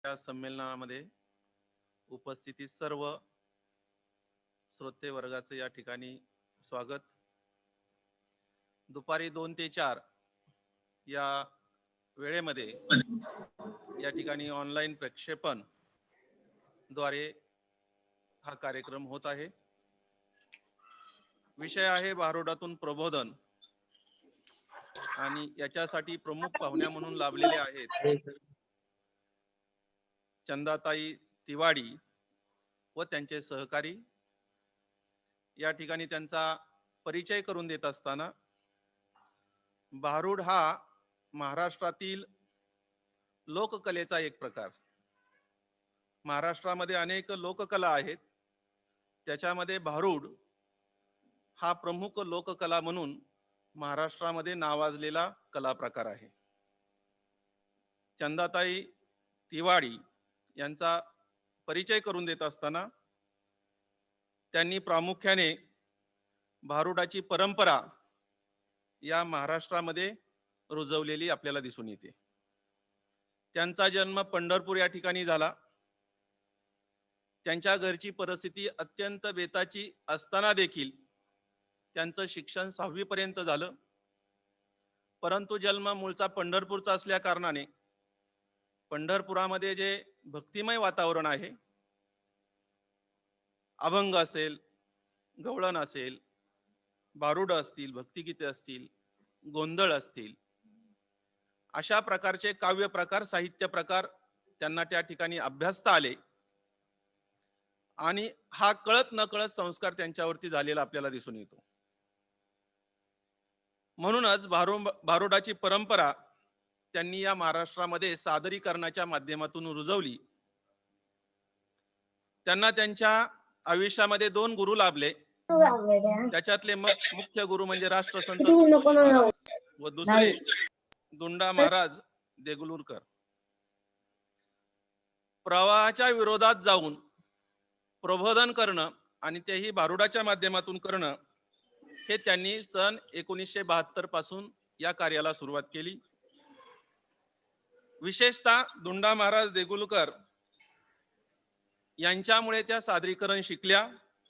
या संमेलनामध्ये उपस्थित सर्व श्रोते वर्गाचं या ठिकाणी स्वागत. दुपारी 2 ते 4 या वेळेमध्ये या ठिकाणी ऑनलाईन प्रक्षेपण द्वारे हा कार्यक्रम होत आहे. विषय आहे भारुडातून प्रबोधन आणि याच्यासाठी प्रमुख पाहुण्या म्हणून लाभलेले आहेत चंदाताई तिवाडी व त्यांचे सहकारी. या ठिकाणी त्यांचा परिचय करून देत असताना भारुड हा महाराष्ट्रातील लोककलेचा एक प्रकार. महाराष्ट्रामध्ये अनेक लोककला आहेत, त्याच्यामध्ये भारुड हा प्रमुख लोककला म्हणून महाराष्ट्रामध्ये नावाजलेला कला प्रकार आहे. चंदाताई तिवाडी यांचा परिचय करून देत असताना त्यांनी प्रामुख्याने भारुडाची परंपरा या महाराष्ट्रामध्ये रुजवलेली आपल्याला दिसून येते. त्यांचा जन्म पंढरपूर या ठिकाणी झाला. त्यांच्या घरची परिस्थिती अत्यंत बेताची असताना देखील त्यांचं शिक्षण 6वी पर्यंत झालं. परंतु जन्म मूळचा पंढरपूरचा असल्या कारणाने पंढरपुरामध्ये जे भक्तिमय वातावरण आहे, अभंग असेल, गवळण असेल, भारुड असतील, भक्तिगीते असतील, गोंधळ असतील, अशा प्रकारचे काव्य प्रकार, साहित्य प्रकार त्यांना त्या ठिकाणी अभ्यासता आले आणि हा कळत नकळत संस्कार त्यांच्यावरती झालेला आपल्याला दिसून येतो. म्हणूनच भारुडाची परंपरा त्यांनी या महाराष्ट्रामध्ये सादरीकरणाच्या माध्यमातून रुजवली. त्यांना त्यांच्या आयुष्यामध्ये 2 गुरु लाभले. त्याच्यातले मुख्य गुरु म्हणजे राष्ट्रसंत महाराज व दुसरे दुंडा महाराज देगलूरकर. प्रवाहाच्या विरोधात जाऊन प्रबोधन करणं आणि तेही भारुडाच्या माध्यमातून करणं हे त्यांनी सन 1972 पासून या कार्याला सुरुवात केली. विशेषतः दुंडा महाराज देगलूरकर यांच्यामुळे त्या सादरीकरण शिकल्या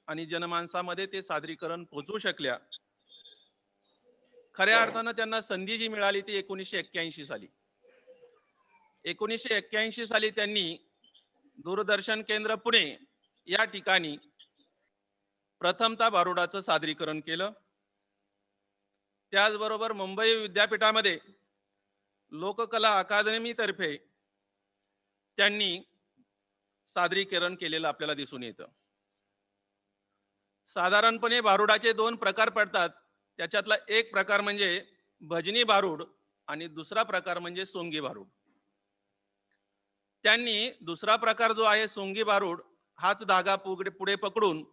आणि जनमानसामध्ये ते सादरीकरण पोहोचू शकल्या. खऱ्या अर्थानं त्यांना संधी जी मिळाली ती 1981 साली. 1981 साली त्यांनी दूरदर्शन केंद्र पुणे या ठिकाणी प्रथमतः भारुडाचं सादरीकरण केलं. त्याचबरोबर मुंबई विद्यापीठामध्ये लोककला अकादमीतर्फे त्यांनी सादरीकरण केलेलं आपल्याला दिसून येतं. साधारणपणे भारुडाचे 2 प्रकार पडतात. त्याच्यातला एक प्रकार म्हणजे भजनी भारुड आणि दुसरा प्रकार म्हणजे सोंगी भारुड. त्यांनी दुसरा प्रकार जो आहे सोंगी भारुड हाच धागा पुढे पकडून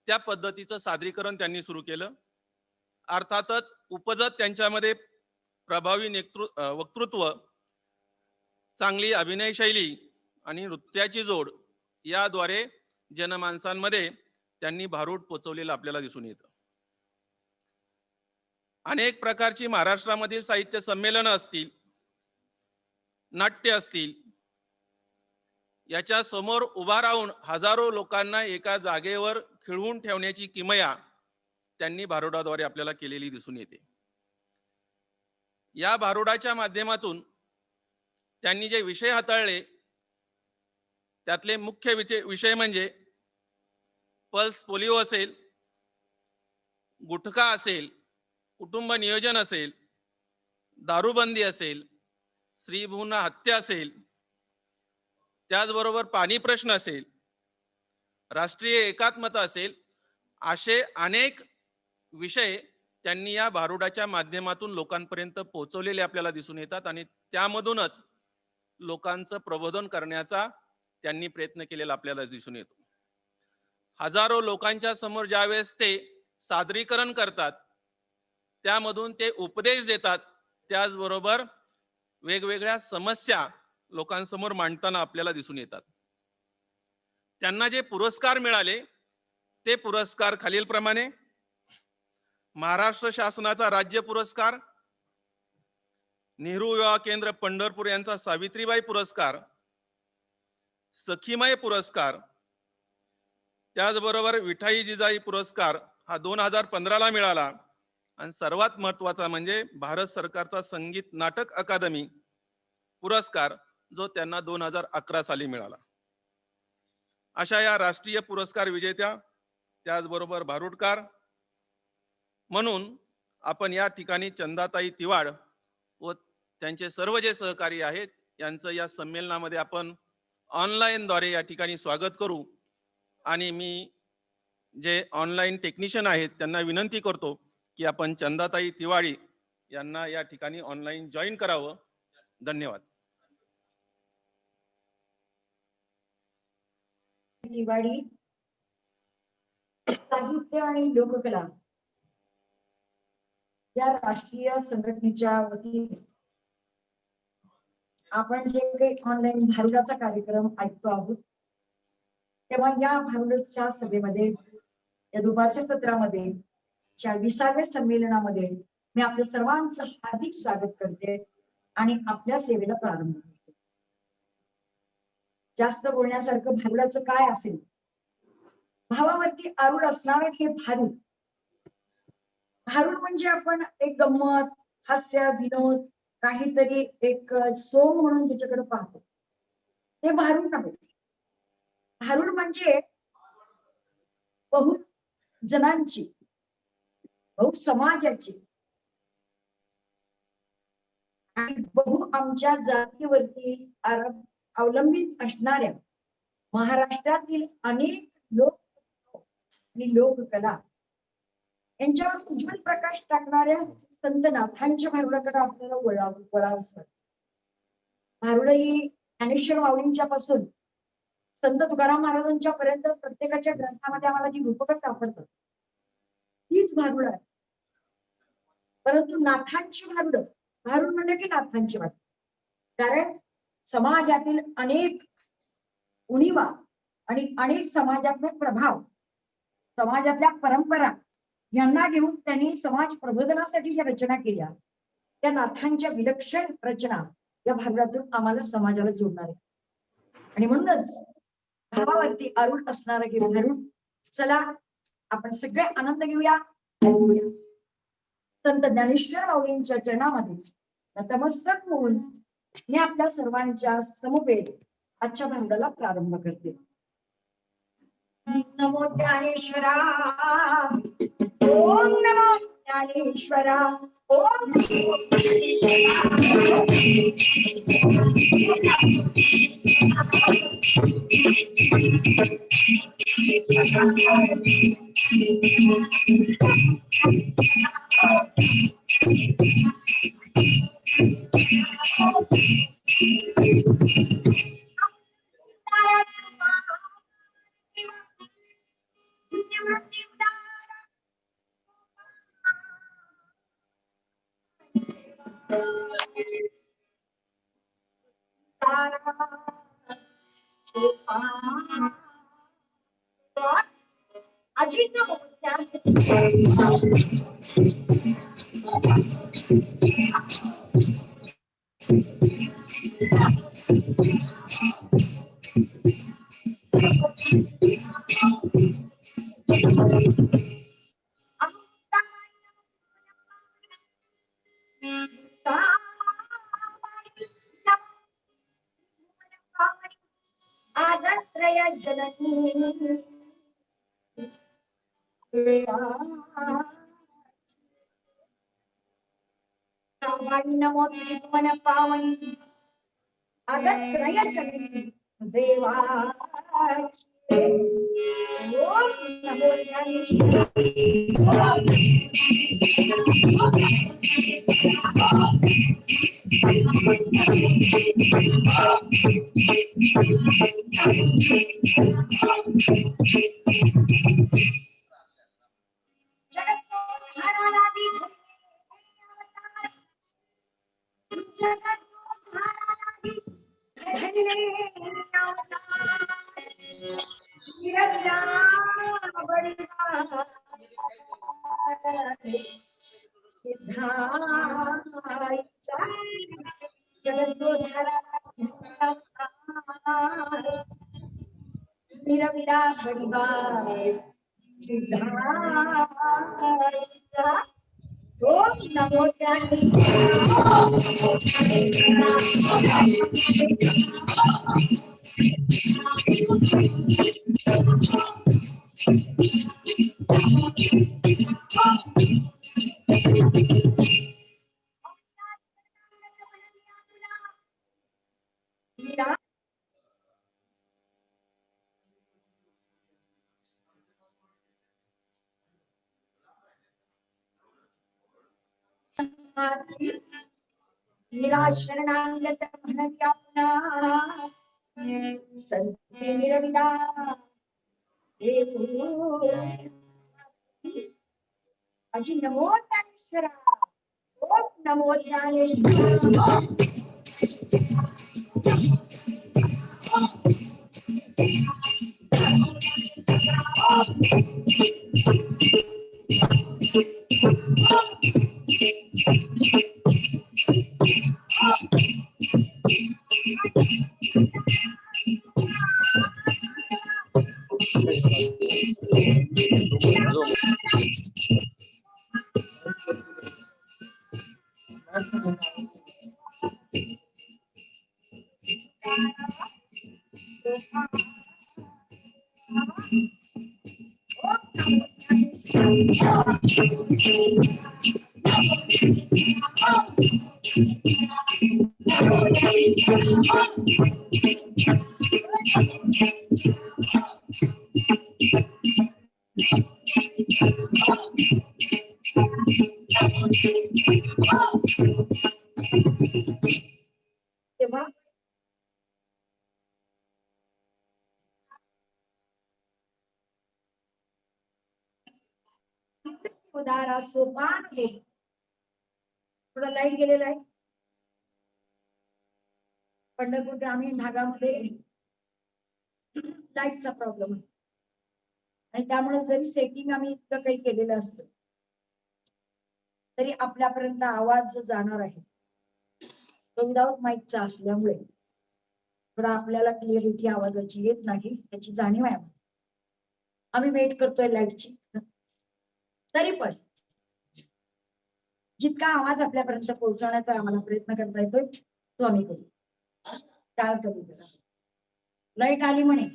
त्या पद्धतीचं सादरीकरण त्यांनी सुरू केलं. अर्थातच उपजत त्यांच्यामध्ये प्रभावी वक्तृत्व, चांगली अभिनय शैली आणि नृत्याची जोड याद्वारे जनमानसांमध्ये त्यांनी भारुड पोचवलेलं आपल्याला दिसून येतं. अनेक प्रकारची महाराष्ट्रामधील साहित्य संमेलनं असतील, नाट्य असतील, याच्या समोर उभा राहून हजारो लोकांना एका जागेवर खिळवून ठेवण्याची किमया त्यांनी भारुडाद्वारे आपल्याला केलेली दिसून येते. या भारुडाच्या माध्यमातून त्यांनी जे विषय हाताळले त्यातले मुख्य विषय म्हणजे पल्स पोलिओ असेल, गुटखा असेल, कुटुंब नियोजन असेल, दारूबंदी असेल, स्त्रीभ्रूण हत्या असेल, त्याचबरोबर पाणी प्रश्न असेल, राष्ट्रीय एकात्मता असेल, असे अनेक विषय त्यांनी या भारुडाच्या माध्यमातून लोकांपर्यंत पोहोचवलेले आपल्याला दिसून येतात आणि त्यामधूनच लोकांचं प्रबोधन करण्याचा त्यांनी प्रयत्न केलेला आपल्याला दिसून येतो. हजारो लोकांच्या समोर ज्यावेळेस ते सादरीकरण करतात त्यामधून ते उपदेश देतात, त्याचबरोबर वेगवेगळ्या समस्या लोकांसमोर मांडताना आपल्याला दिसून येतात. त्यांना जे पुरस्कार मिळाले ते पुरस्कार खालीलप्रमाणे: महाराष्ट्र शासनाचा राज्य पुरस्कार, नेहरू युवा केंद्र पंढरपूर यांचा सावित्रीबाई पुरस्कार, सखीमय पुरस्कार, त्याचबरोबर विठाई जिजाई पुरस्कार हा 2015ला मिळाला. आणि सर्वात महत्वाचा म्हणजे भारत सरकारचा संगीत नाटक अकादमी पुरस्कार जो त्यांना 2011 साली मिळाला. अशा या राष्ट्रीय पुरस्कार विजेत्या, त्याचबरोबर भारुडकार म्हणून आपण या ठिकाणी चंदाताई तिवाड व त्यांचे सर्व जे सहकारी आहेत यांचं या संमेलनामध्ये आपण ऑनलाईन द्वारे या ठिकाणी स्वागत करू. आणि मी जे ऑनलाईन टेक्निशियन आहेत त्यांना विनंती करतो की आपण चंदाताई तिवाडी यांना या ठिकाणी ऑनलाईन जॉईन करावं. धन्यवाद. तिवाडी साहित्य आणि लोककला या राष्ट्रीय संघटनेच्या वतीने आपण जे काही ऑनलाईन भारुडाचा कार्यक्रम ऐकतो आहोत, तेव्हा या भारुडच्या सभेमध्ये, या दुपारच्या सत्रामध्ये, 40व्या संमेलनामध्ये मी आपल्या सर्वांचं हार्दिक स्वागत करते आणि आपल्या सेवेला प्रारंभ करते. जास्त बोलण्यासारखं भारुडाचं काय असेल? भावावरती आरूढ असणारं हे भारूड. भारूड म्हणजे आपण एक गंमत, हास्य, विनोद, काहीतरी एक सोंग म्हणून त्याच्याकडे पाहतो, ते भारूड नव्हे. भारूड म्हणजे बहुत जणांची, बहुत समाजाची आणि बहु आमच्या जातीवरती अवलंबित असणाऱ्या महाराष्ट्रातील अनेक लोक आणि लोककला यांच्यावर उज्ज्वल प्रकाश टाकणाऱ्या संत नाथांच्या भारुडाकडे आपल्याला वळावं. भारुड ही ज्ञानेश्वर माऊलींच्या पासून संत तुकाराम महाराजांच्या पर्यंत प्रत्येकाच्या ग्रंथामध्ये आम्हाला जी रूपकं सापडतात तीच भारुड आहे. परंतु नाथांची भारुड, भारुड म्हणजे की नाथांची भारुड, कारण समाजातील अनेक उणीवा आणि अनेक समाजातले प्रभाव, समाजातल्या परंपरा यांना घेऊन त्यांनी समाज प्रबोधनासाठी ज्या रचना केल्या, त्या नाथांच्या विलक्षण रचना या भारुडातून आम्हाला समाजाला जोडणार आहे. आणि म्हणूनच भावावरती आरूढ असणारं हे भारूड, चला आपण सगळे आनंद घेऊया. संत ज्ञानेश्वर माऊलींच्या चरणामध्ये नतमस्तक होऊन मी आपल्या सर्वांच्या समवेत आजच्या भारुडाला प्रारंभ करते. नमो ज्ञानेश्वरा, ओम नमो ज्ञानेश्वरा, ओम नमो आगत्रय जननी नमो त्रिभुवन पावनी आगत्रय जननी देवा. ओम नमो मिरविला बडिवा सिद्धार्थ ओम नमो निराशरणांगत म्हणत्या पुन्हा संते निरविदा अजी नमो ज्ञानेश्वरा ओम नमो ज्ञानेश्वरा तेव्हा उदारा सोपान हे थोडा लाईट गेलेला आहे पंढरपूर ग्रामीण भागामध्ये लाईटचा प्रॉब्लेम आहे आणि त्यामुळे जरी सेटिंग आम्ही इतकं काही केलेलं असतं तरी आपल्यापर्यंत आवाज जो जाणार आहे तो विदाउट माईकचा असल्यामुळे थोडा आपल्याला क्लिअरिटी आवाजाची येत नाही त्याची जाणीव आहे आम्ही वेट करतोय लाईटची तरी पण जितका आवाज आपल्यापर्यंत पोहोचवण्याचा आम्हाला प्रयत्न करता येतोय तो आम्ही करू टाळ करू लाईट आली म्हणे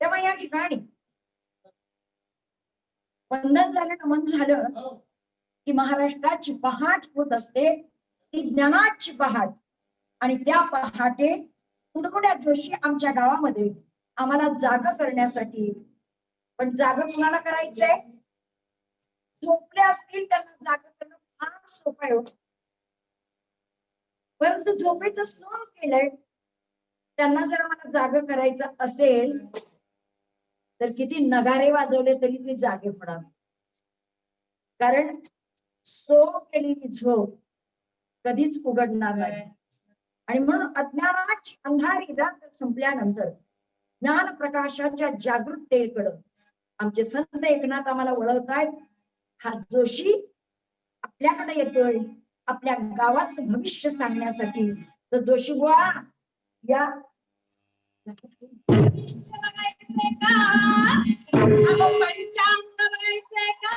तेव्हा या ठिकाणी वंदन झालं नमन झालं की महाराष्ट्राची पहाट होत असते ती ज्ञानाची पहाट आणि त्या पहाटे कुडकुड्या जोशी आमच्या गावामध्ये आम्हाला जाग करण्यासाठी पण जाग कुणाला करायचंय झोपले असतील त्यांना जाग करणं फार सोपं आहे परंतु झोपेचं सोंग केलंय त्यांना जर आम्हाला जाग करायचं असेल तर किती नगारे वाजवले तरी ती जागे पडा कारण सो केलेली झोप कधीच उघडणार नाही आणि म्हणून अज्ञानाची अंधारी रात्र संपल्यानंतर ज्ञान प्रकाशाच्या जागृततेकडं आमचे संत एकनाथ आम्हाला वळवतायत हा जोशी आपल्याकडे येतोय आपल्या गावाचं भविष्य सांगण्यासाठी तर जोशी बुवा या पंचांग बघायचंय का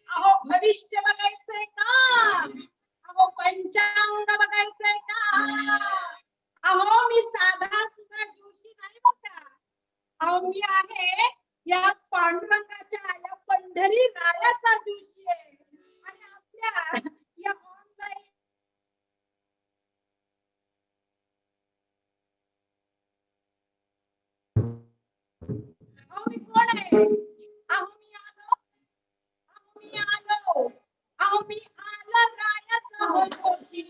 अहो भविष्य बघायचंय का अहो पंचांग बघायचंय का अहो मी साधा सुद्धा जोशी नाही बघा अहो मी आहे या पांडुरंगाच्या या पंढरी रायाचा जोशी आहे आणि आपल्या या ऑनलाईन अहो मी कोण आहे अहो मी आलो अहो मी आलो अहो मी आलो रायाचा हो जोशी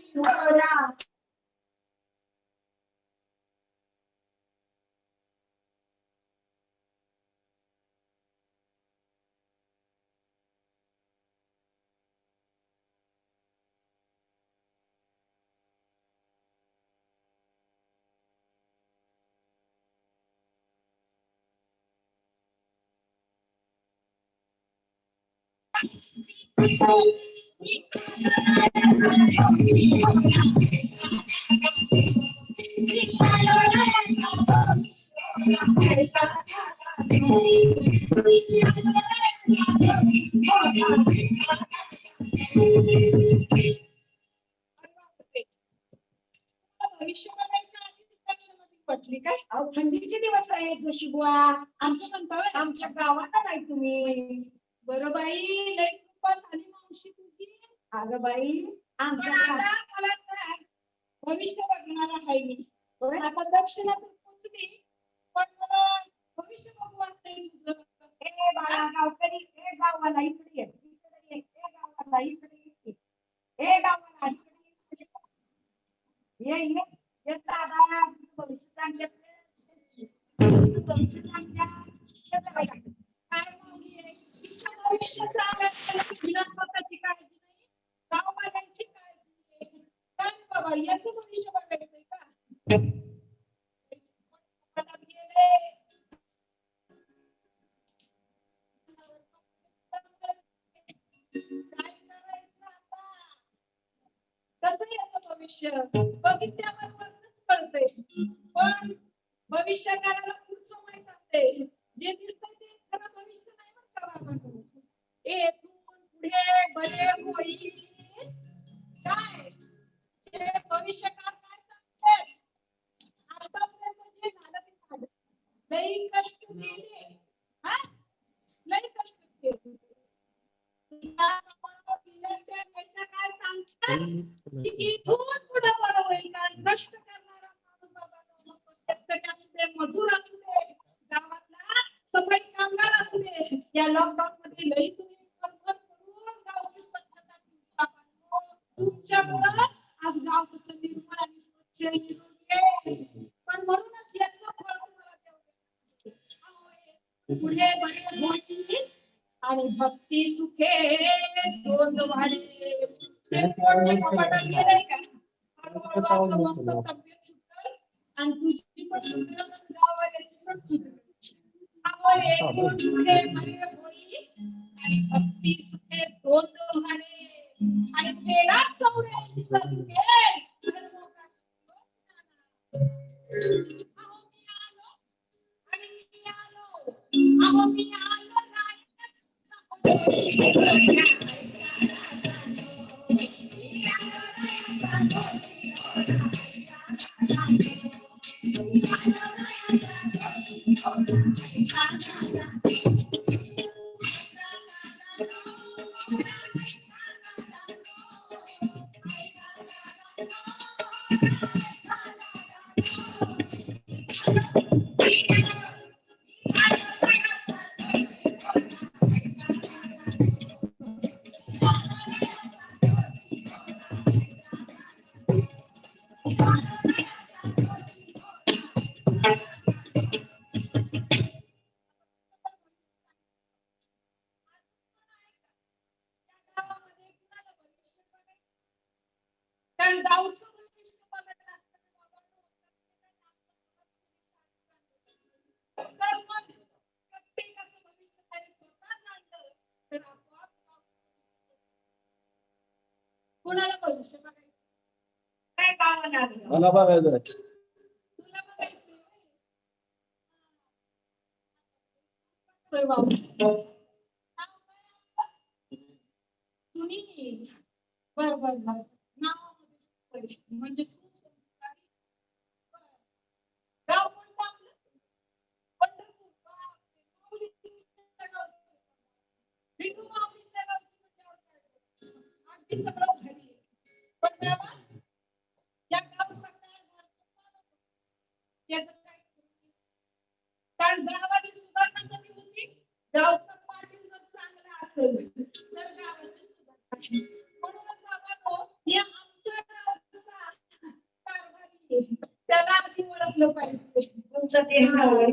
भविष्य बघायच्या आधी दक्ष नदी पटली काय अहो थंडीचे दिवस आहेत जोशी बुवा. आमचं म्हणतो आमच्या गावाला नाही तुम्ही. बरं बाई लई कृपा झाली मावशी तुझी अगं बाई पण आमच्या आता मला सांग भविष्य बघणार आहे मी होय? आता दक्षिणातून पोचली पण मला भविष्य बघू वाटतंय तुझं ए बाळा गावकरी ए गावाला इकडे ये. इकडे ये. ए गावाला इकडे ये. ए गावाला इकडे ये. ये ये दादा तुझं भविष्य सांगते. तुझं भविष्य सांगते. येतं बाई. काय माऊली, तिचं भविष्य सांगायला तिला स्वतःची काळजी नाही गाववाल्यांची काळजी आहे काय बाबा याचं भविष्य बघायचंय का मनात गेले. काय करायचं आता कसं याचं भविष्य बघितल्यावर वरच कळतंय पण भविष्यकाराला पुढचं माहित असते जे दिसतंय ते खरं भविष्य नाही म्हणता बाबांनो येथून पुढे बरे होईल काय हे भविष्यकाळ काय सांगते आतापर्यंत जे झालं ते झालं लई कष्ट केले हा लई कष्ट केले त्या प्रमाणावर दिले ते कशा काय सांगतात की इथून पुढे बरं होईल कारण कष्ट करणारा माणूस बाबांनो मग तो शेतकरी असू दे मजूर असू दे गावातला सफाई कामगार असू दे या लॉकडाऊन मध्ये लई तुम्ही मेहनत करून गावची स्वच्छता ठेवली बाबांनो तुमच्यामुळं आज गाव कसं निर्मळ आणि स्वच्छ निरोगी आहे पण म्हणूनच याचं फळ तुम्हाला तेवढं पुढे बरे होईल आणि भक्ती सुखे दोन वाढे ते पोटचे कपाटात गेलंय का हळूहळू असं मस्त तब्येत सुटेल आणि तुझी पण सुटेल आणि गावाल्याची पण सुटेल त्यामुळे पुढे बरे होईल आणि भक्ती सुखे दोन वाढे आणि तेरा 84 चुकेल तर मोका अहो मी आलो आणि मी आलो अहो मी आलो कारण गावचं भविष्य बघत असताना बाबांनो, तर मग प्रत्येकाचं भविष्य त्याने स्वतः जाणलं तर आपोआप कोणाला भविष्य बघायचं काय गावाला आलं? मला बघायचं तुला बघायचं होय बाबा नाव काय आपलं? सुनील बर बर बर नावामध्ये सुनील. म्हणजे सुसंस्कारी बरं. गाव कोणतं आपलं पंढरपूर बापरे, माऊलीच्या गावचं. विठू माऊलीच्या गावची म्हणजे अगदी सगळं भारी आहे. पण गावात या गाव सगळ्या याचं काय कारण गावाची सुधारणा कधी होती गावचं पाटील जर चांगलं असेल तर गावाची सुधारणा म्हणूनच बाबांनो या आमच्या गावचा कारभारी आहे. त्याला आधी ओळखलं पाहिजे तुमचं ते गाव आहे.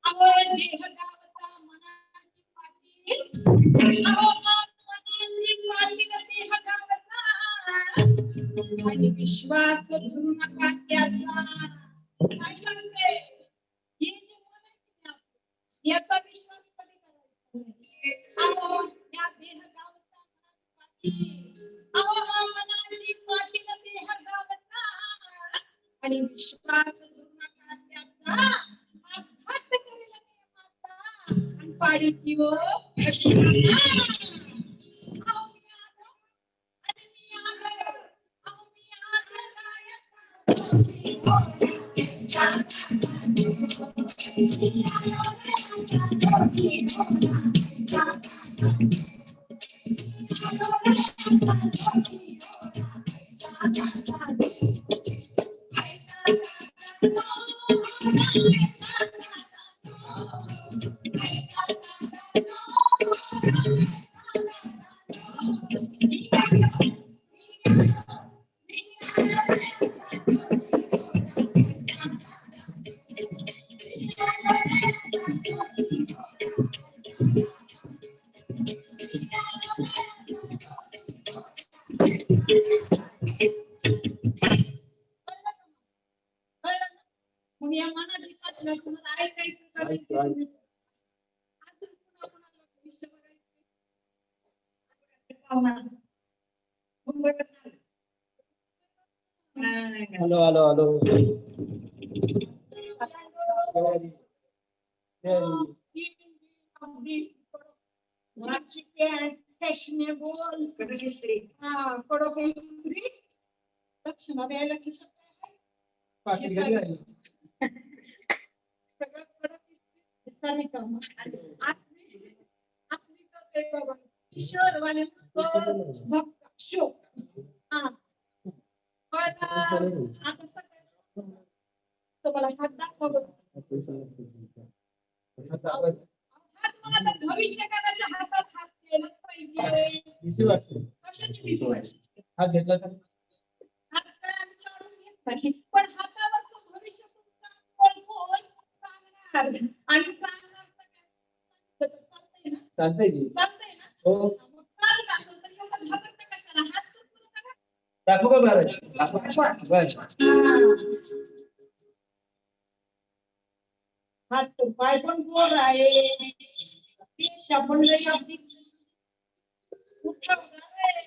अहो देह गावचा मनाची पाटील अहो मनाची पाटील देह गावचा आणि विश्वास धरू नका त्याचा काय सांगते हे जे मन आहे की नाही आपलं, याचा विश्वास कधी करायचा नाही. अहो या देह गावचा मनाची पाटील अहो मनाची पाटील देह गावचा आणि विश्वास धरू नका त्याचा आघात करेल नियमाचा आणि पाडील की हो अहो मी आलो आणि मी आलो अहो मी आलो कळलं ना? मग या मनाची पाठला तुम्हाला ऐकायचं का नाही? अजून पुन्हा कोणाला भविष्य बघायचं? पाहुणा. मग बघत नाही. हॅलो हॅलो हॅलो फॅशनेबल कडक इस्त्री दक्षिणा द्यायला की सगळं कडक इस्त्री दिसायला का मग? असली असली तर ते बाबा शहरवाले भक्त शो हा पण आता सगळं तुम्हाला हात दाखवा हात मला तर भविष्य काळाच्या हातात हात केलाच पाहिजे. भीती वाटते. कशाची भीती वाटते? हा घेतला तर हात काय आम्ही काढून घेत नाही. पण हातावरचं भविष्य तुमचं ओळखून सांगणार आणि सांगणार तर चालतंय ना? चालतंय की. चालतंय ना? हो. मग चालत असेल तर एवढं घाबरतं कशाला? हात तर सुरू करा. दाखवू का महाराज? बस. हात तो पाय पण गोड आहे. पेशा पण लई आपली कुठं उभा आहे.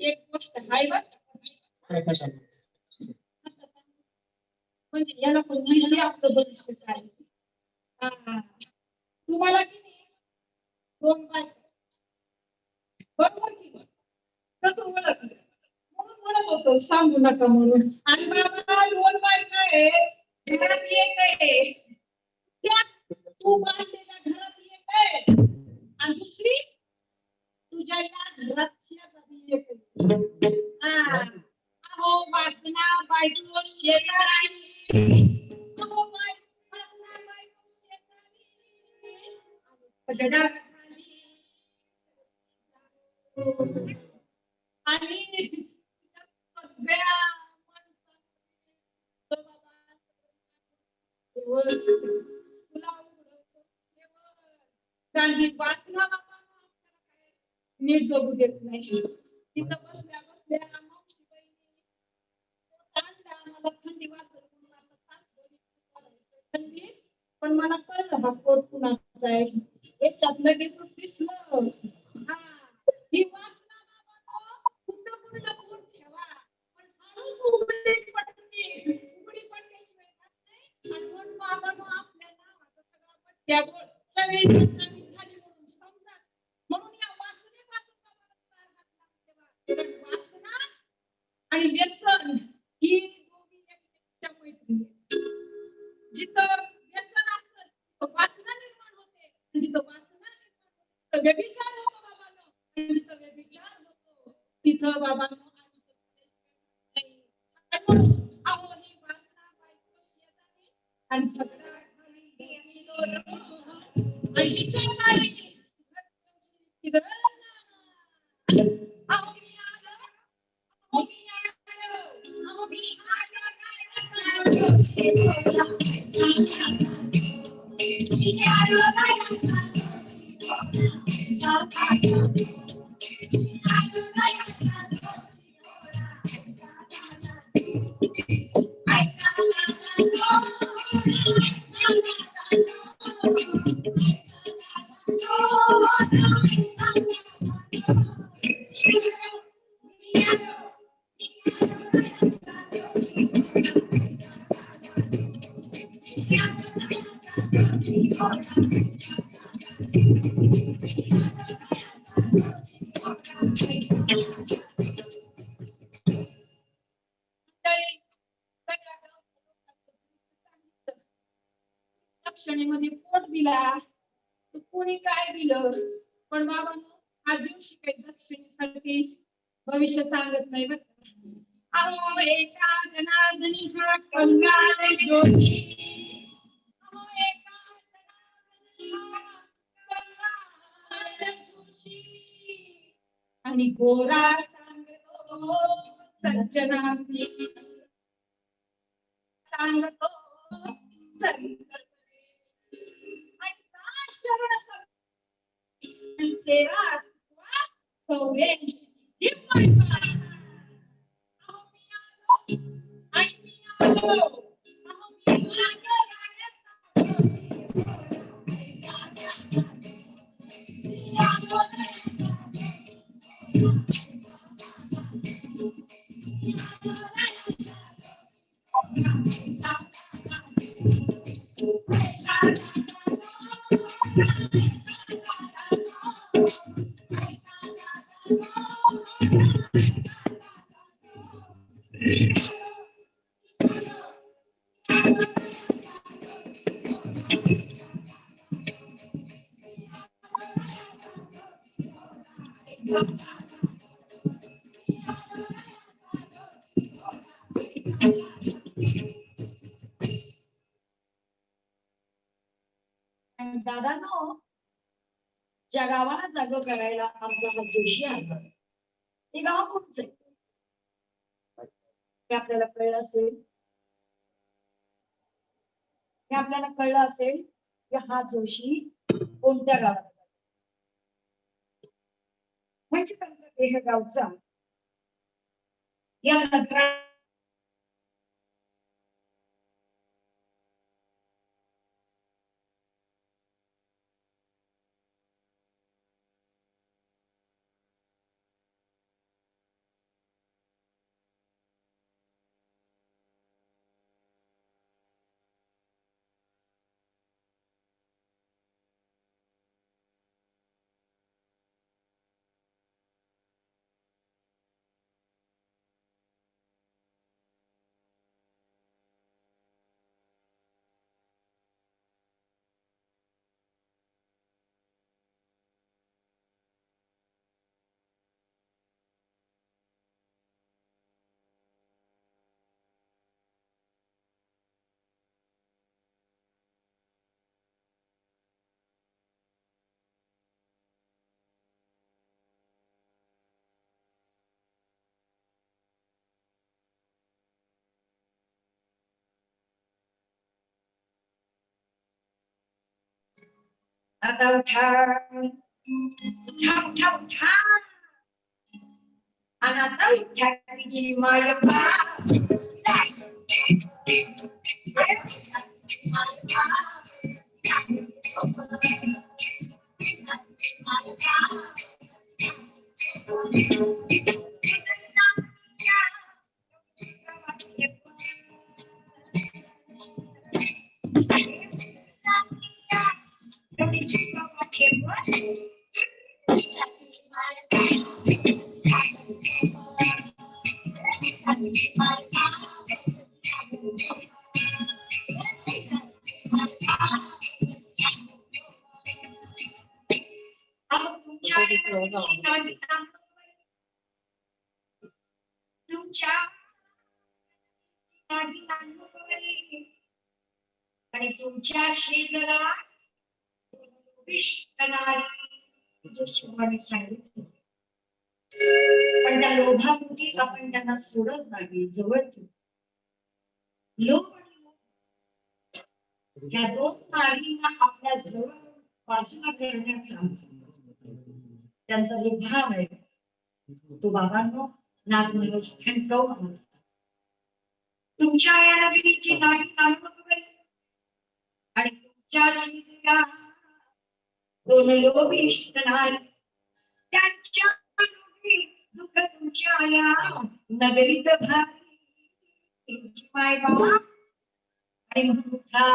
एक गोष्ट आहे बरं. काय काय सांगू? म्हणजे याला पण माहिती आपलं भविष्य काय. तुम्हाला किती दोन बायका बरोबर की कसं ओळखलं म्हणून म्हणत होतो सांगू नका म्हणून. आणि बाबा दोन बायका आहे घरात एक आहे त्या तू बांधलेल्या घरात एक आहे आणि दुसरी तुझ्या या घरात शेजारी एक आहे. अहो वासना बायको शेजारी अहो वासना बायको शेजारी गडाखाली आणि सगळ्या तुला कारण ही वासना नीट जगू देत नाही. तिथं बसल्या बसल्या मावशी बहिणी मला थंडी वाजत थंडी पण मला कळलं हा कोट कुणाचा आहे. याच्यात लगेच दिसलं ही वासना बाबा कुठं कुठं कोट ठेवा पण हळूच उघडी पडल्याशिवाय राहत नाही. आणि कोण बाबा आपल्याला आता सगळं पट्ट्यावर सगळी खाली म्हणून समजा म्हणून या वासनेपासून वासना आणि व्यसन ही दोन्ही एकमेकांच्या मैत्रिणी. जिथं व्यसन असतं तिथं वासना निर्माण होते आणि जिथं वासना निर्माण होते तिथं व्यभिचार होतो बाबांनो. आणि जिथं व्यभिचार होतो तिथं बाबांनो अहो ही वासना बायको शेजारी आणि झगडा आणि विचार नाही दक्षिणेमध्ये पोट दिला तर कोणी काय दिलं, पण बाबांनो हा जीव शिकाय दक्षिणेसाठी भविष्य सांगत नाही बरं. अहो एका जनार्दनी हा कंगाल जोशी, अहो एका जनार्दनी हा कंगाल जोशी, आणि गोरा सांगतो सज्जनासी, सांगतो संत आणि का शरण आणि तेरा चुकवा 84 हिम्मत. अहो मी आलो आणि मी आलो, अहो मी आलो दादांनो, ज्या गावाला जागं करायला आमचा हा जोशी आला ते गाव कोणचं आहे हे आपल्याला कळलं असेल. हे आपल्याला कळलं असेल की हा जोशी कोणत्या गावाला जातो. म्हणजे त्यांचा देह गावचा या नगरा आता उठा उठा उठा उठा आणि आता उठा तुझी माय आणि तुमच्या शेजारा सांगितलं पण त्या लोभापोटी आपण त्यांना सोडत नाही, जवळ ठेवतो. लोभ आणि मोह या दोन नारींना आपल्या जवळ बाजूला करण्याचा त्यांचा जो भाव आहे तो बाबांनो नागमनोज ठणकावून तुमच्या या नगरीची नारी नागमनोज आणि तुमच्याशी दोन लोक इष्टणार त्यांच्या दुःख तुमच्या या नगरीत भारी माय बाबा आणि उठा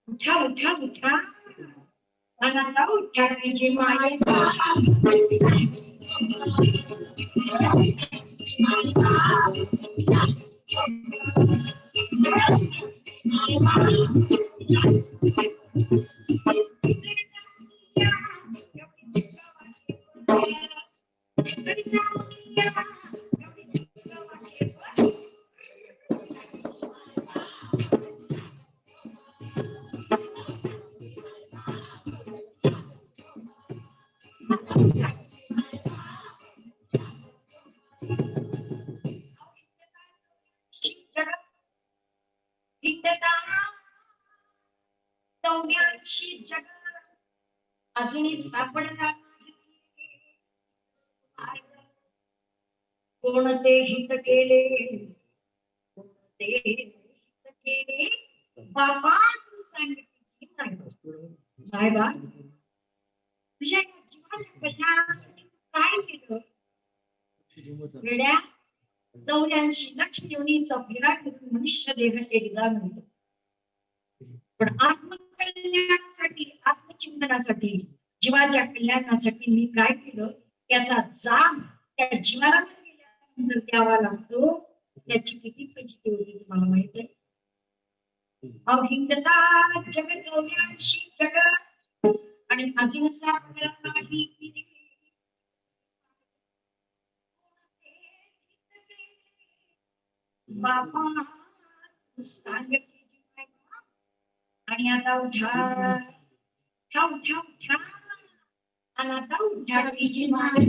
उठा उठा उठा आता उठा तुझी माय सौम्यांशी जग अजूनही सापडणार नाही. कोणते हित केले, कोणते हित केले, बाबा तू सांगितली नाही. साहेबा तुझ्या जीवाच्या कल्याणासाठी काय केलं? वेड्या 84 लक्ष योनीचा विराट मनुष्य देह एकदा मिळतो, पण आत्मकल्याणासाठी आत्मचिंतनासाठी जीवाच्या कल्याणासाठी मी काय केलं त्याचा जाग त्या जीवाला गेल्यानंतर द्यावा लागतो. त्याची किती पैसे होती तुम्हाला माहित आहे? अभिंगता जग 84 जग आणि अजून सापडला नाही. बाबा सांगितली आणि आता उठा उठा उठा उठा आणि आता उठा तुझी मान.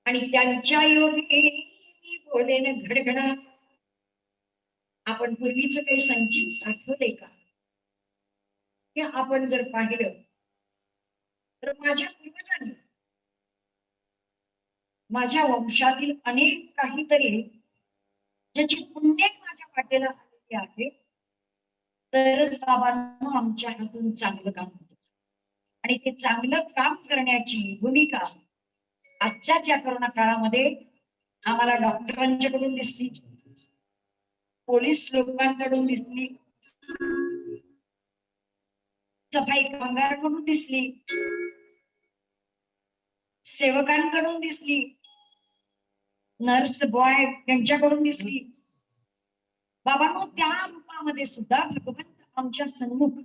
आणि त्यांच्या योगे मी बोलेन घडघडा. आपण पूर्वीच काही संचित साठवले का? हे आपण जर पाहिलं तर माझ्या पूर्वजांनी माझ्या वंशातील अनेक काहीतरी ज्याची पुण्य माझ्या वाटेला आलेली आहे, तरच बाबांनो आमच्या हातून चांगलं काम होतं. आणि ते चांगलं काम करण्याची भूमिका आजच्या या कोरोना काळामध्ये आम्हाला डॉक्टरांच्याकडून दिसली, पोलीस लोकांकडून दिसली, सफाई कामगारांकडून दिसली, सेवकांकडून दिसली, नर्स बॉय यांच्याकडून दिसली. बाबांनो त्या रूपामध्ये सुद्धा भगवंत आमच्या सन्मुख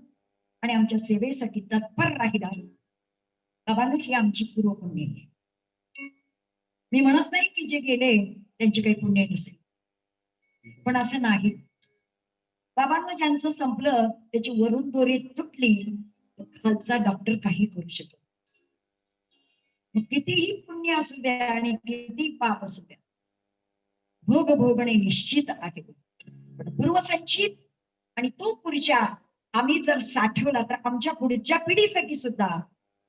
आणि आमच्या सेवेसाठी तत्पर राहिला. बाबांनो ही आमची पूर्वपुण्य आहे. मी म्हणत नाही की जे गेले त्यांचे काही पुण्य नसेल, पण असं नाही. बाबांना ज्यांचं संपलं त्याची वरून दोरी तुटली तर खालचा डॉक्टर काही करू शकत. मग कितीही पुण्य असू द्या आणि किती पाप असू द्या, भोग भोगणे निश्चित आहे. पण पूर्वसंचित आणि तो पुढच्या आम्ही जर साठवला तर आमच्या पुढच्या पिढीसाठी सुद्धा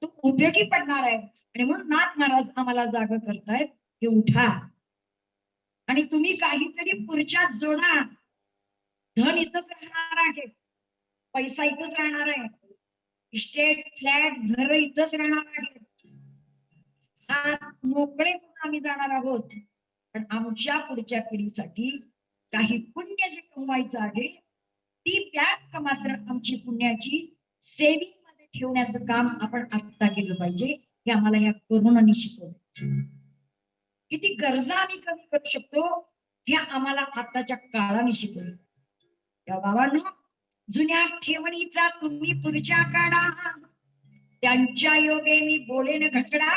तो उपयोगी पडणार आहे. आणि म्हणून नाथ महाराज आम्हाला जाग करतायत की उठा आणि तुम्ही काहीतरी पुढच्या जोडा. धन इथंच राहणार आहे, पैसा इथंच राहणार आहे, इस्टेट फ्लॅट घर इथंच राहणार आहे. हा मोकळे म्हणून आम्ही जाणार आहोत, पण आमच्या पुढच्या पिढीसाठी काही पुण्य जे कमवायचं आहे ती त्याग मात्र आमची पुण्याची सेविंगमध्ये ठेवण्याचं काम आपण आता केलं पाहिजे. हे आम्हाला या कोरोनाने शिकवलं. किती गरजा आम्ही कमी करू शकतो हे आम्हाला आताच्या काळाने शिकवलं. त्या बाबांनो जुन्या ठेवणीचा तुम्ही पुढच्या काढा, त्यांच्या योगे मी बोलेन घटडा.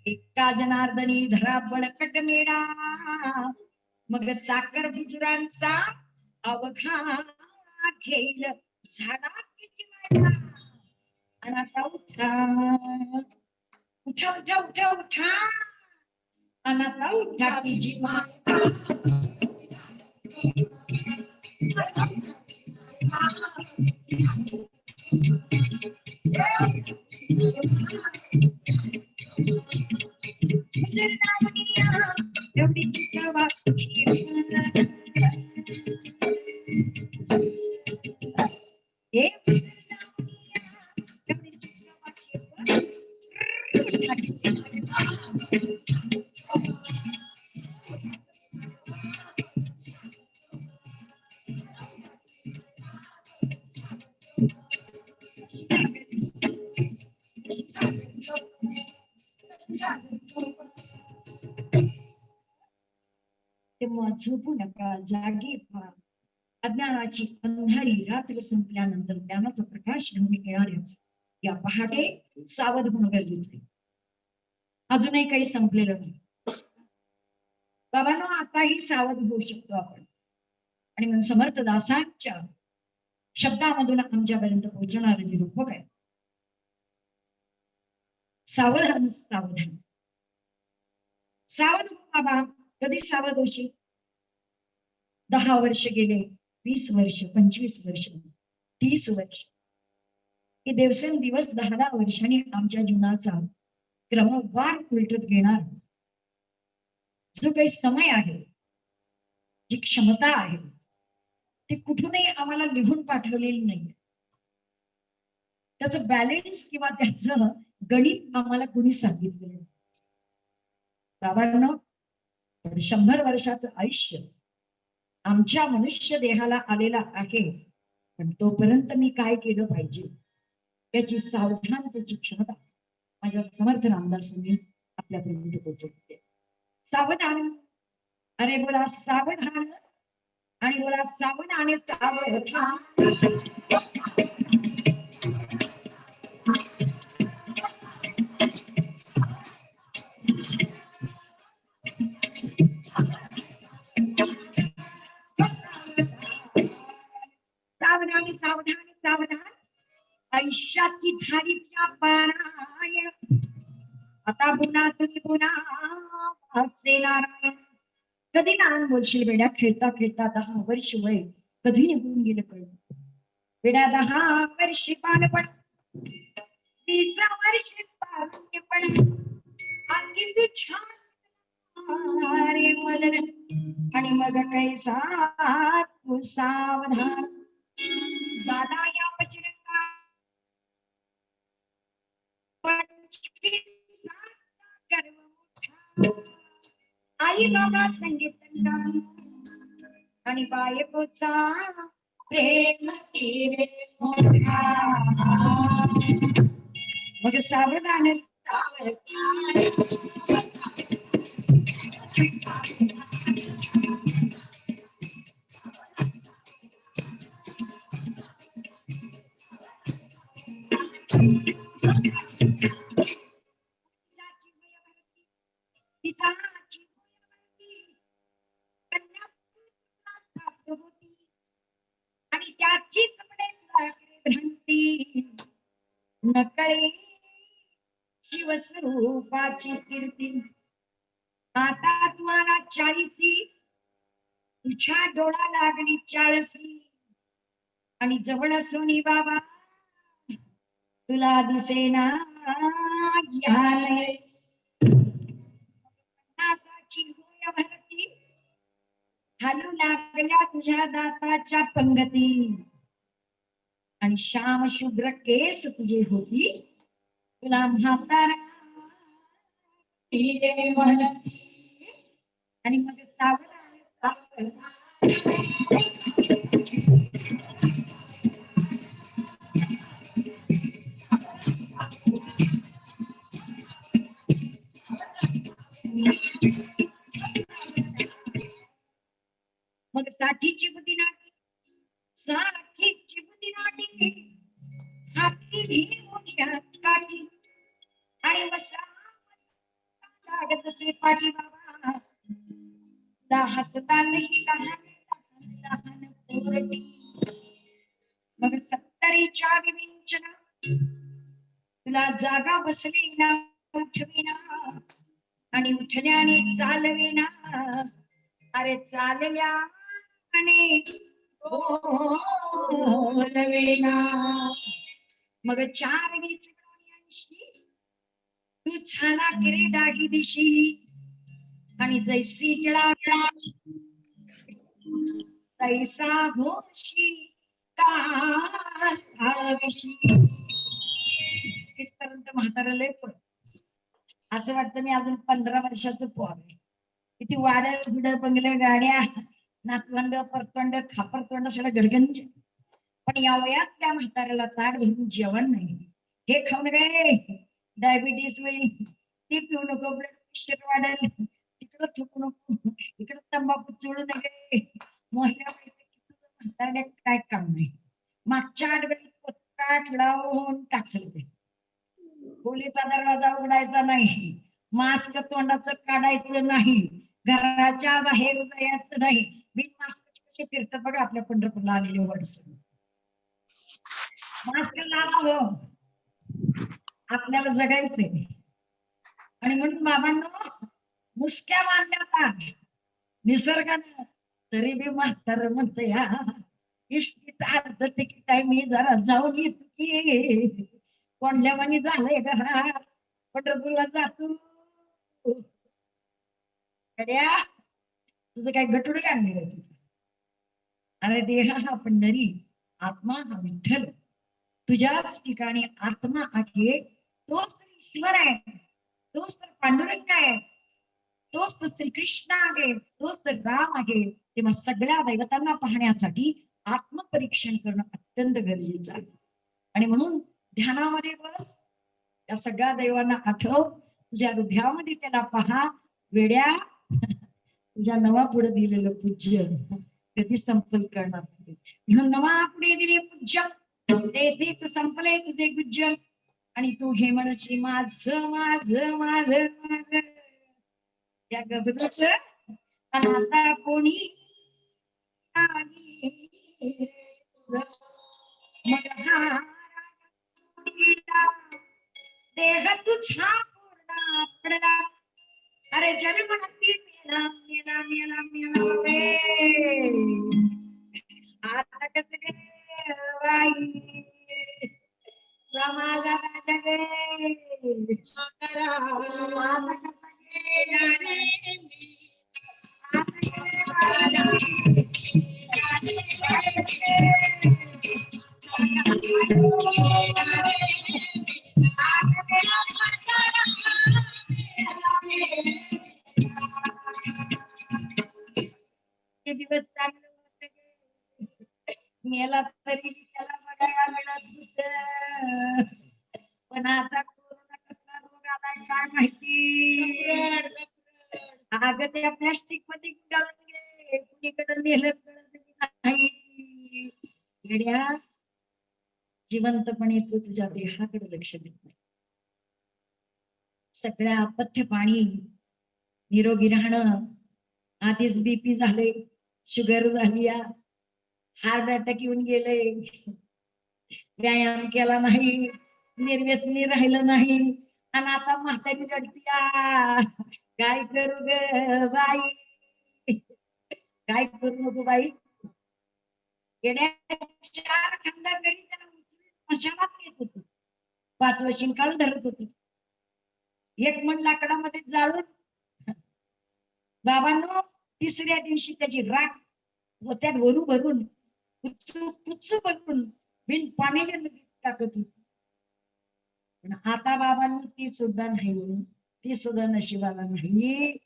एका जनार्दनी धरा बळकट मेळा, मग चाकर गुजरांचा अवघा घेईल झाला किती मायना. आणि आता उठा उठा उठा उठा उठा आणि आता उठा तुझी माय. एवढी तिच्या वाटणी हे एवढी तिच्या वाटणी तेव्हा झोपू नका, जागी व्हा. अज्ञानाची अंधारी रात्र संपल्यानंतर ज्ञानाचा प्रकाश घेऊन येणाऱ्या या पहाटे सावध होणं गरजेचं आहे. अजूनही काही संपलेलं नाही बाबांनो, आताही सावध होऊ शकतो आपण. आणि म्हणून समर्थ दासांच्या शब्दामधून आमच्यापर्यंत पोहोचणारे जे रूपक आहे, सावधान सावधान सावध हो बाबा. कधी सावध होशील? 10 वर्ष गेले, 20 वर्ष, 25 वर्ष, 30 वर्ष, हे दिवसेंदिवस 10 वर्षांनी आमच्या जीवनाचा क्रमवार उलटत घेणार जो काही समय आहे, जी क्षमता आहे, ती कुठूनही आम्हाला लिहून पाठवलेली नाही. त्याचं बॅलेन्स किंवा त्याचं गणित आम्हाला कुणी सांगितलेलं नाही. बाबांनो, 100 वर्षाचं आयुष्य आमच्या मनुष्य देहाला आलेला आहे, पण तोपर्यंत मी काय केलं पाहिजे त्याची सावधानतेची क्षमता माझ्या समर्थ रामदासांनी आपल्यापर्यंत पोहोचवली. सावधान, अरे बोला सावधान, आणि बोला सावधान सावधान. सावधान सावधान सावधान, आयुष्याची झाली त्या पारायण. आता पुन्हा तुम्ही पुन्हा नारायण. कधी लहान बोलशील बेड्या, खेळता खेळता 10 वर्ष वय कधी निघून गेलं कळलं. बेड्या 10 वर्षी बालपण, 20 वर्षी तारुण्यपण, अंगी तू छान रे मदन, आणि मग कैसा तू सावधान झाला या पचरंगा. 25 गर्व मोठा, आई बाबा संगीत आणि बायकोचा प्रेम मोठा. मग सावधान सावधान. आणि त्याची भ्रांती नकळे शिवस्वरूपाची कीर्ती. आता तुम्हाला 40, तुझ्या डोळा लागली 40, आणि जवळ सोनी बाबा तुला दिसेना घ्याले. 50ची होय भरती, हालू लागल्या तुझ्या दाताच्या पंगती, आणि श्याम शुभ्र केस तुझे होती, तुला म्हातारा आणि मग सावधान. मग 60ची बुद्धी नाटी, 60ची बुद्धी नाटी, हाती घे मोठ्या काठी, आणि बसा लागत असे पाठी बाबा. हसता नाही लहान पोरटी. मग 70च्या विविंचना, तुला जागा बसविना उठविना, आणि उठण्याने चालविना. अरे चालल्या आणि बोलवेना. मग 4 ऐंशी तू छाना किरी डागी दिशी आणि जैसी जळा तैसा घोशी कासाविशी. इथपर्यंत म्हातारा लय पण असं वाटतं मी अजून 15 वर्षाचं पोर आहे. किती वाड्या बिड्या बंगल्या गाड्या नातवंड परतंड खापरतोंड सगळं गडगंज. पण या वयात त्या म्हाताऱ्याला ताट भरून जेवण नाही. हे खाऊन काय डायबिटीस होईल, ते पिऊ नको, ब्लड प्रेशर वाढेल, तिकडं थुकू नको, इकडं तंबाखू चोळू नये. मोहऱ्या म्हाताऱ्या काय काम नाही. मागच्या आठवड्यात काठ लावून टाकलं ते. खोलीचा दरवाजा उघडायचा नाही, मास्क तोंडाचं काढायचं नाही, घराच्या बाहेर जायचं नाही. बिन मास्क कसे फिरतात बघा आपल्या पंढरपूरला आलेले वर्ष. मास्क लावावं, आपल्याला जगायचंय. आणि म्हणून बाबांनो मुसक्या मारल्या का निसर्गानं, तरी बी म्हातार म्हणत या इष्टीत अर्ध तिकीट आहे, मी जरा जाऊन येतो की. कोणल्या वाणी झालंय घरात, पंढरपूरला जातो. कड्या तुझं काय गटुड काढले. अरे देह हा पंढरी, आत्मा हा विठ्ठल. तुझ्याच ठिकाणी आत्मा आहे, तोच तर ईश्वर आहे, तोच तर पांडुरंग आहे, तोच तर श्रीकृष्ण आहे, तोच तर राम आहे. तेव्हा सगळ्या दैवतांना पाहण्यासाठी आत्मपरीक्षण करणं अत्यंत गरजेचं आहे. आणि म्हणून ध्यानामध्ये बस, त्या सगळ्या देवांना आठव, तुझ्या हृदयामध्ये त्याला पहा. वेड्या तुझ्या नवा पुढे दिलेलं पूज्य कधी संपल करणार नाही. म्हणून नवा पुढे दिले पूज्य, तेथेच संपले तुझे गुज्जल. आणि तू हे म्हणशी माझ माझ माझ माझ त्या गबरूच. आणि आता कोणी मग हा देह तुझा पूर्ण पडला. अरे जरी म्हणती मेला मेला मेला मेला रे. आता कसं गे बाई समाजाला जगे आता कसं गेला रे मी. ते दिवस चांगले होते, मेला तरी त्याला बघायला मिळत होत. पण आता कोरोना कसला रोग आलाय काय माहिती. अगं त्या प्लॅस्टिक मध्ये गुंडाळून गेले, कुणीकडे नेलं कळत नाही. येड्या जिवंतपणे तू तुझ्या देहाकडे लक्ष देत नाही. सगळ्या अपथ्य पाणी, निरोगी राहणं, आधीच बीपी झाले, शुगर झाली, हार्ट अटॅक येऊन गेले, व्यायाम केला नाही, निर्व्यसनी राहिलं नाही, आणि आता म्हातारी रडतीया. काय करू ग बाई, काय करू नको बाई. येण्या 4 खंडा घरी त्याला उचलून मशालात येत होत, 5 वर्षीं काळ धरत होत. एक मन लाकडामध्ये जाळून बाबांनो 3ऱ्या दिवशी त्याची राख व त्यात वरू भरून पुच्चू भरून बिन पाण्याच्या नदीत टाकत होती. पण आता बाबांनो ती सुद्धा नाही, ती सुद्धा नशिबाला नाही.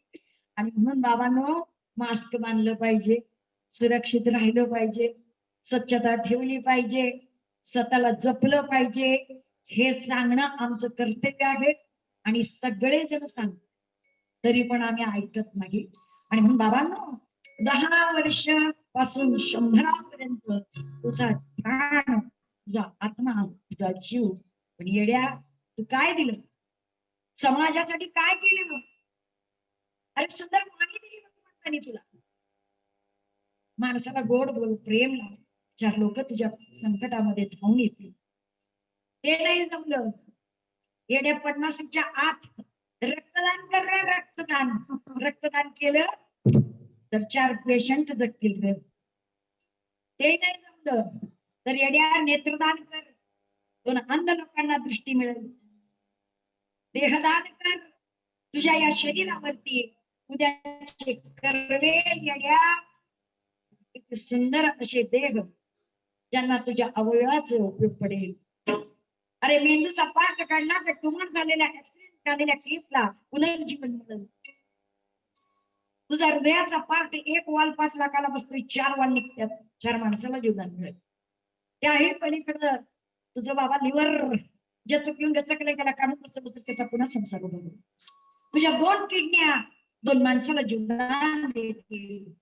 आणि म्हणून बाबांनो मास्क बांधलं पाहिजे, सुरक्षित राहिलं पाहिजे, स्वच्छता ठेवली पाहिजे, स्वतःला जपलं पाहिजे. हे सांगणं आमचं कर्तव्य आहे. आणि सगळेजण सांगतात तरी पण आम्ही ऐकत नाही. आणि म्हणून बाबांनो 10 वर्षापासून 100पर्यंत तुझा प्राण, तुझा आत्मा, तुझा जीव. पण येड्या तू काय दिलं समाजासाठी, काय केलं. अरे सुंदर पाणी दिली भगवंतानी तुला, माणसाला गोड बोल, प्रेम लाव, 4 लोक तुझ्या संकटामध्ये धावून येतील. ते नाही जमलं. येड्या 50च्या आत रक्तदान कर रे, रक्तदान. रक्तदान केलं तर 4 पेशंट जगतील रे. ते नाही जमलं. तर येड्या नेत्रदान कर, 2 अंध लोकांना दृष्टी मिळेल. देहदान कर, तुझ्या या शरीरावरती उद्याचे कर्वे येड्या एक सुंदर असे देह, ज्यांना तुझ्या अवयवाचा उपयोग पडेल. अरे मेंदूचा पार्ट काढला तर ट्युमर झालेल्या ऍक्सिडेंट झालेल्या केसला पुनर्जीवन मिळेल. तुझा हृदयाचा पार्ट 1 वॉल 5 लाखाला बसतोय, 4 वॉल निघतात, 4 माणसाला जीवदान मिळेल. त्याही पलीकडं तुझं बाबा लिव्हर जे चुकून गचकले त्याला काढून बसवलं तर त्याचा पुन्हा संसार उभा होईल. तुझ्या 2 किडन्या 2 माणसाला जीवदान देतील.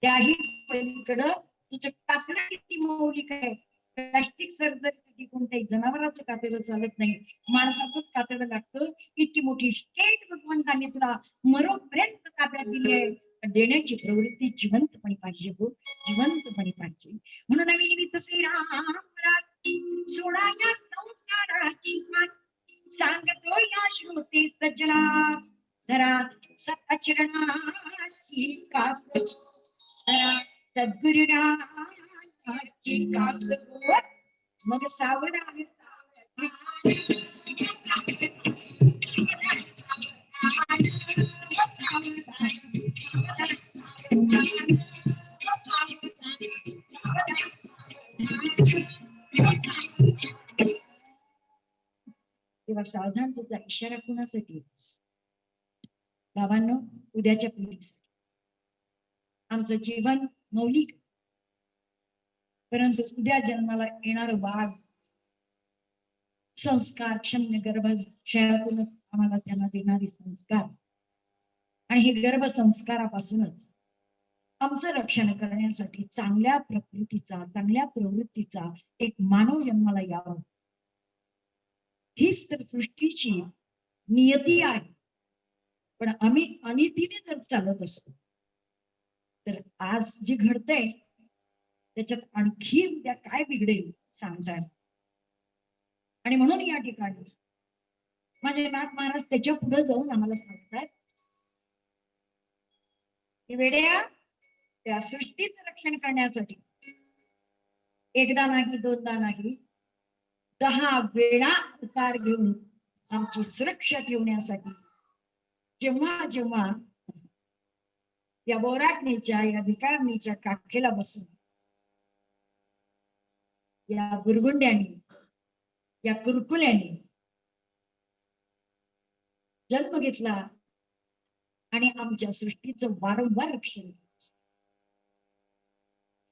त्याही पलीकडं तुझं कातडं किती मौलिक आहे. प्लास्टिक सर्जरीसाठी कोणत्याही जनावरांचं कातडं चालत नाही, माणसाचंच कातडं लागतं. इतकी मोठी स्टेट भगवंतांनी तुला मरोपर्यंत ताब्यात दिली आहे. देण्याची प्रवृत्ती जिवंतपणे पाहिजे हो, जिवंतपणे पाहिजे. म्हणून आम्ही तसे राम सोडा या संसाराची मास, सांगतो या श्रोते सज्जनास, धरा सच्चरणाची कास, धरा सद्गुरुनाथाची कास, मग सावधान तेव्हा सावधान तुझा इशारा कुणासाठी? बाबांनो, उद्याच्या पिढीसाठी. आमचं जीवन मौलिक, परंतु उद्या जन्माला येणार बाळ संस्कार क्षम्य गर्भाशयातूनच आम्हाला त्यांना देणारे संस्कार, आणि हे गर्भ संस्कारापासूनच आमचं रक्षण करण्यासाठी चांगल्या प्रकृतीचा, चांगल्या प्रवृत्तीचा एक मानव जन्माला यावा. हीच तर सृष्टीची नियती आहे. पण आम्ही अनितीने जर चालत असतो तर आज जे घडतंय त्याच्यात आणखी उद्या काय बिघडेल सांगतात. आणि म्हणून या ठिकाणी माझे नाथ महाराज त्याच्या पुढे जाऊन आम्हाला सांगतात की वेड्या, त्या सृष्टीचं रक्षण करण्यासाठी एकदा नाही, दोनदा नाही, 10 वेळा अवतार घेऊन आमची सुरक्षा ठेवण्यासाठी जेव्हा जेव्हा या बोराटणीच्या, या भिकारणीच्या काखेला बसून या गुरगुंड्याने, या कुरकुल्याने जन्म घेतला आणि आमच्या सृष्टीचं वारंवार रक्षण,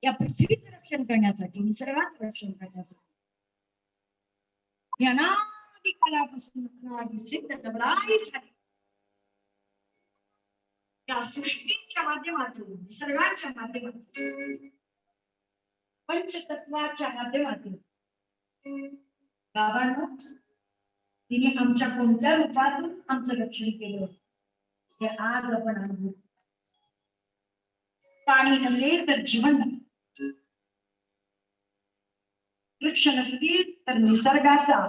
या पृथ्वीचं रक्षण करण्यासाठी, निसर्गाचं रक्षण करण्यासाठी या अनादी कालापासून सिद्ध नवराई झाली. या सृष्टीच्या माध्यमातून, निसर्गाच्या माध्यमातून, पंचतत्वाच्या माध्यमातून बाबांनो तिने आमच्या कोणत्या रूपातून आमचं रक्षण केलं हे आज आपण अनुभव. पाणी नसेल तर जीवन नाही, वृक्ष नसतील तर निसर्गाचा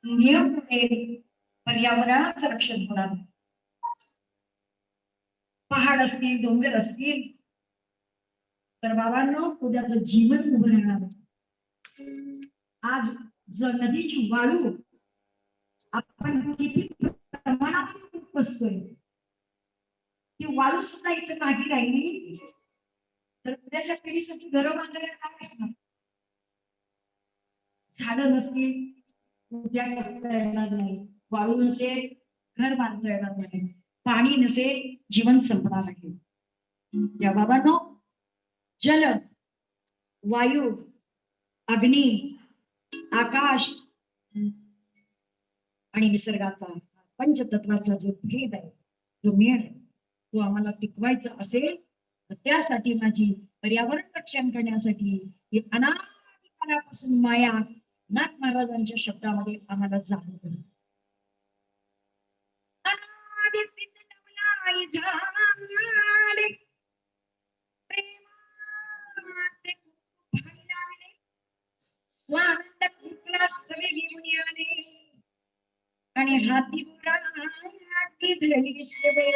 नियम पर्यावरणाचं रक्षण होणार. पहाड असतील, डोंगर असतील तर बाबांनो उद्याचं जीवन उभं राहणार. आज जर नदीची वाळू आपण किती प्रमाणात उपसतोय, ती वाळू सुद्धा इथं नाही राहिली तर उद्याच्या पिढीसाठी घरं बांधायला काय असणार? झाडं नसतील उद्या करता येणार नाही, वाळू नसेल घर बांधता येणार नाही, पाणी नसेल जीवन संपणार आहे. त्या बाबांनो जल, वायू, अग्नी, आकाश आणि निसर्गाचा पंचतत्वाचा जो भेद आहे, जो मेळ आहे, तो आम्हाला टिकवायचा असेल तर त्यासाठी माझी पर्यावरण रक्षण करण्यासाठी ही अनादी काळापासून माया नाथ महाराजांच्या शब्दामध्ये आम्हाला जाणवत. अनादी सिद्ध डबलाई झाले, प्रेमाचे भाई लावले, स्वानंद कुकला सवे घेऊन आले आणि हाती बुराटी धरली सेवे.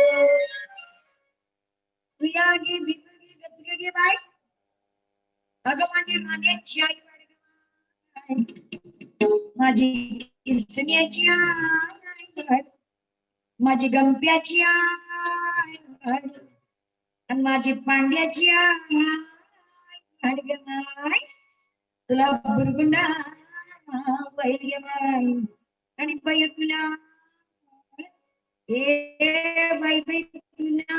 तुयागी भितरी गजगगे बाई, भगवाने राण्याची आई वाढगं, माझी किसन्याची आय, माझी गंप्याची आय, आणि माझी पांड्याची आय ग माय, तुला बुरगुंडा बैल गे माय, आणि बाई तुला ए बाई बाई तुला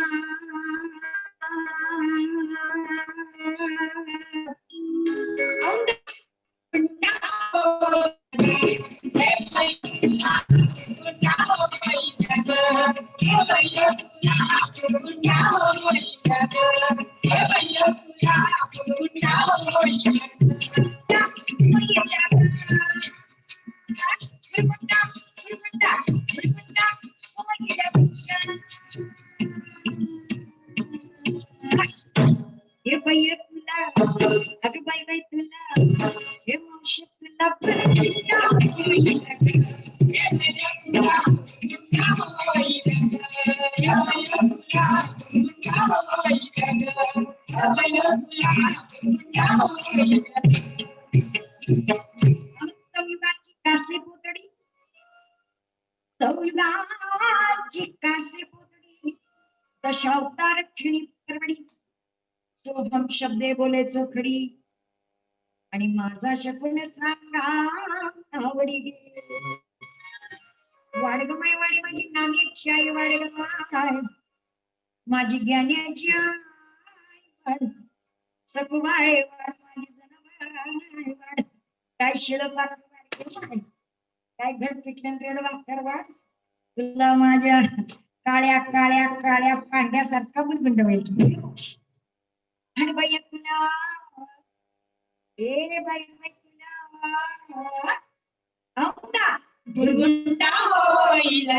हे बाई तुला, अगं बाई बाई तुला, हे मावशी तुला सौदाची कासे पोतडी, सौदाची कासे पोतडी, दशावतार खिणी परवडी, सोहम शब्दे बोले चोखडी, आणि माझा शकुन सांगा आवडी गे. वाडग माय वाडी माझी नागेची आई, वाडग माय माझी ज्ञानाची आई, सकुबाई वाड माझी जनाबाई वाड, काय शिळ पार काय घट पिटलं रेड वाकर वाड, तुला माझ्या काळ्या काळ्या काळ्या पांड्यासारखा बुलबुंड व्हायची. आणि बाई तुला, ए बाई बाई तुला औंधा बुलबुंडा होईल,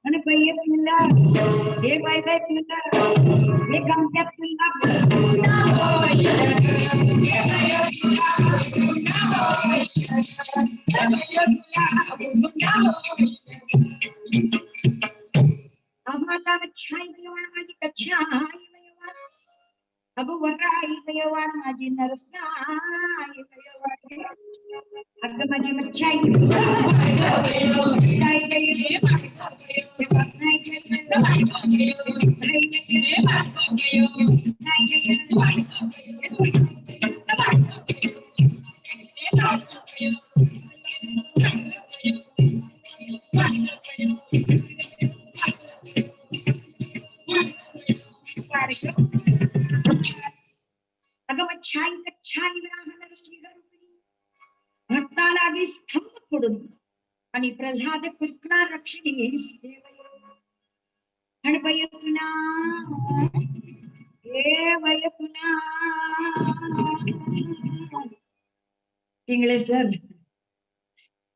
आणि बाई तुला, हे बाई बाई तुला, हे गमत्यात तुला आम्हाला छाई देवाण माझी कछाई देवाण, अगो वराई देवाण माझी नरसाई देवाण, अगं माझी मच्छाई अगं मच्छाई कच्छाई ब्राह्मण श्रीगरुणी, भक्ताला आधी स्तंभ फोडून, आणि प्रल्हाद कृष्णा रक्षिणी सेवयो, आणि बाई तुला, ए बाई तुला, इंगळे सर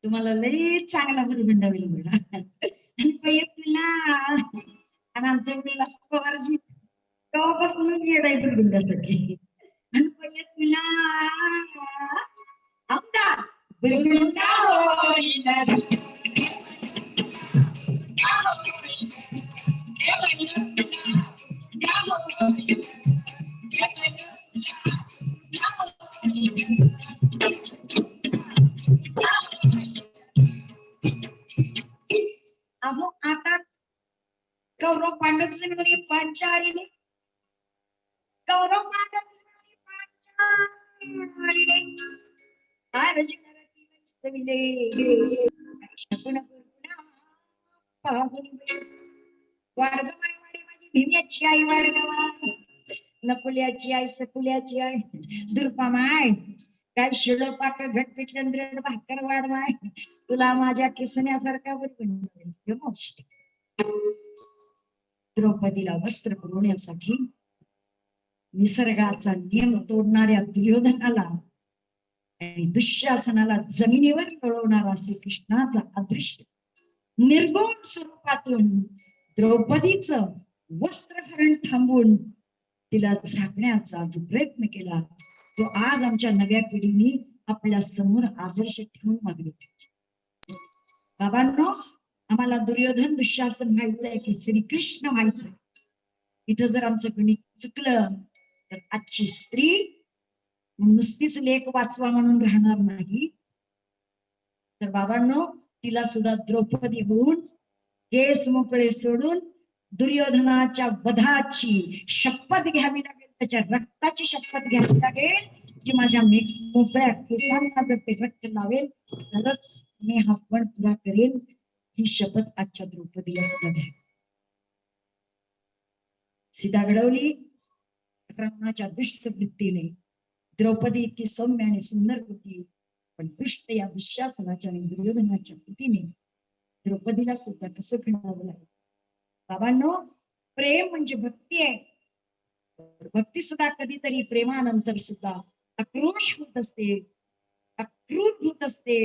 तुम्हाला लई चांगला बुलबुंडा होईल बघा. आणि बाई तुला, आणि आमच्या उल्हास पवारजी तेव्हापासूनच येडाय बुलबुंड्यासाठी. आणि बाई तुला औंधा बुलबुंडा होईल, अहो आता कौरव पांडव जन्मली पांचालीने, कौरव पांडव जन्मली पांचालीने, अर्जुन रती वस्तविले, शकुन पूर्णा पाहुनी वाडगमाई वाडी माझी भीम्याची आई, वाडगवा नकुल्याची आई, सकुल्याची आई, दुर्पामाय काय शिळ पाक घट पिटलं ब्रेड भाकर वाढवाय, तुला माझ्या किसण्यासारखा बुलबुंड. द्रौपदीला वस्त्र पुरवण्यासाठी निसर्गाचा नियम तोडणाऱ्या दुर्योधनाला आणि दुःशासनाला जमिनीवर कळवणारा श्रीकृष्णाचा अदृश्य निर्गुण स्वरूपातून द्रौपदीचं वस्त्रहरण थांबून तिला झाकण्याचा जो प्रयत्न केला तो आज आमच्या नव्या पिढीने आपल्या समोर आदर्श ठेवून मागणी पाहिजे. बाबांनो, आम्हाला दुर्योधन दुःशासन व्हायचंय की श्रीकृष्ण व्हायचंय. इथं जर आमचं गणित चुकलं तर आजची स्त्री नुसतीच लेख वाचवा म्हणून राहणार नाही, तर बाबांनो तिला सुद्धा द्रौपदी होऊन केस मोकळे सोडून दुर्योधनाच्या वधाची शपथ घ्यावी लागेल, त्याच्या रक्ताची शपथ घ्यावी लागेल की माझ्या मोकळ्या केसांना जर ते रक्त लावेल तरच मी हा पण पुरा करेल. ही शपथ आजच्या द्रौपदीला सुद्धा घ्या. सीता घडवली रावणाच्या दुष्ट वृत्तीने. द्रौपदी इतकी सौम्य आणि सुंदर होती, पण दुष्ट या दुःशासनाच्या आणि दुर्योधनाच्या कृतीने द्रौपदीला सुद्धा कसं घडवावं लागलं. बाबांनो, प्रेम म्हणजे भक्ती आहे. भक्ती सुद्धा कधीतरी प्रेमानंतर सुद्धा आक्रोश होत असते, अक्रूर होत असते,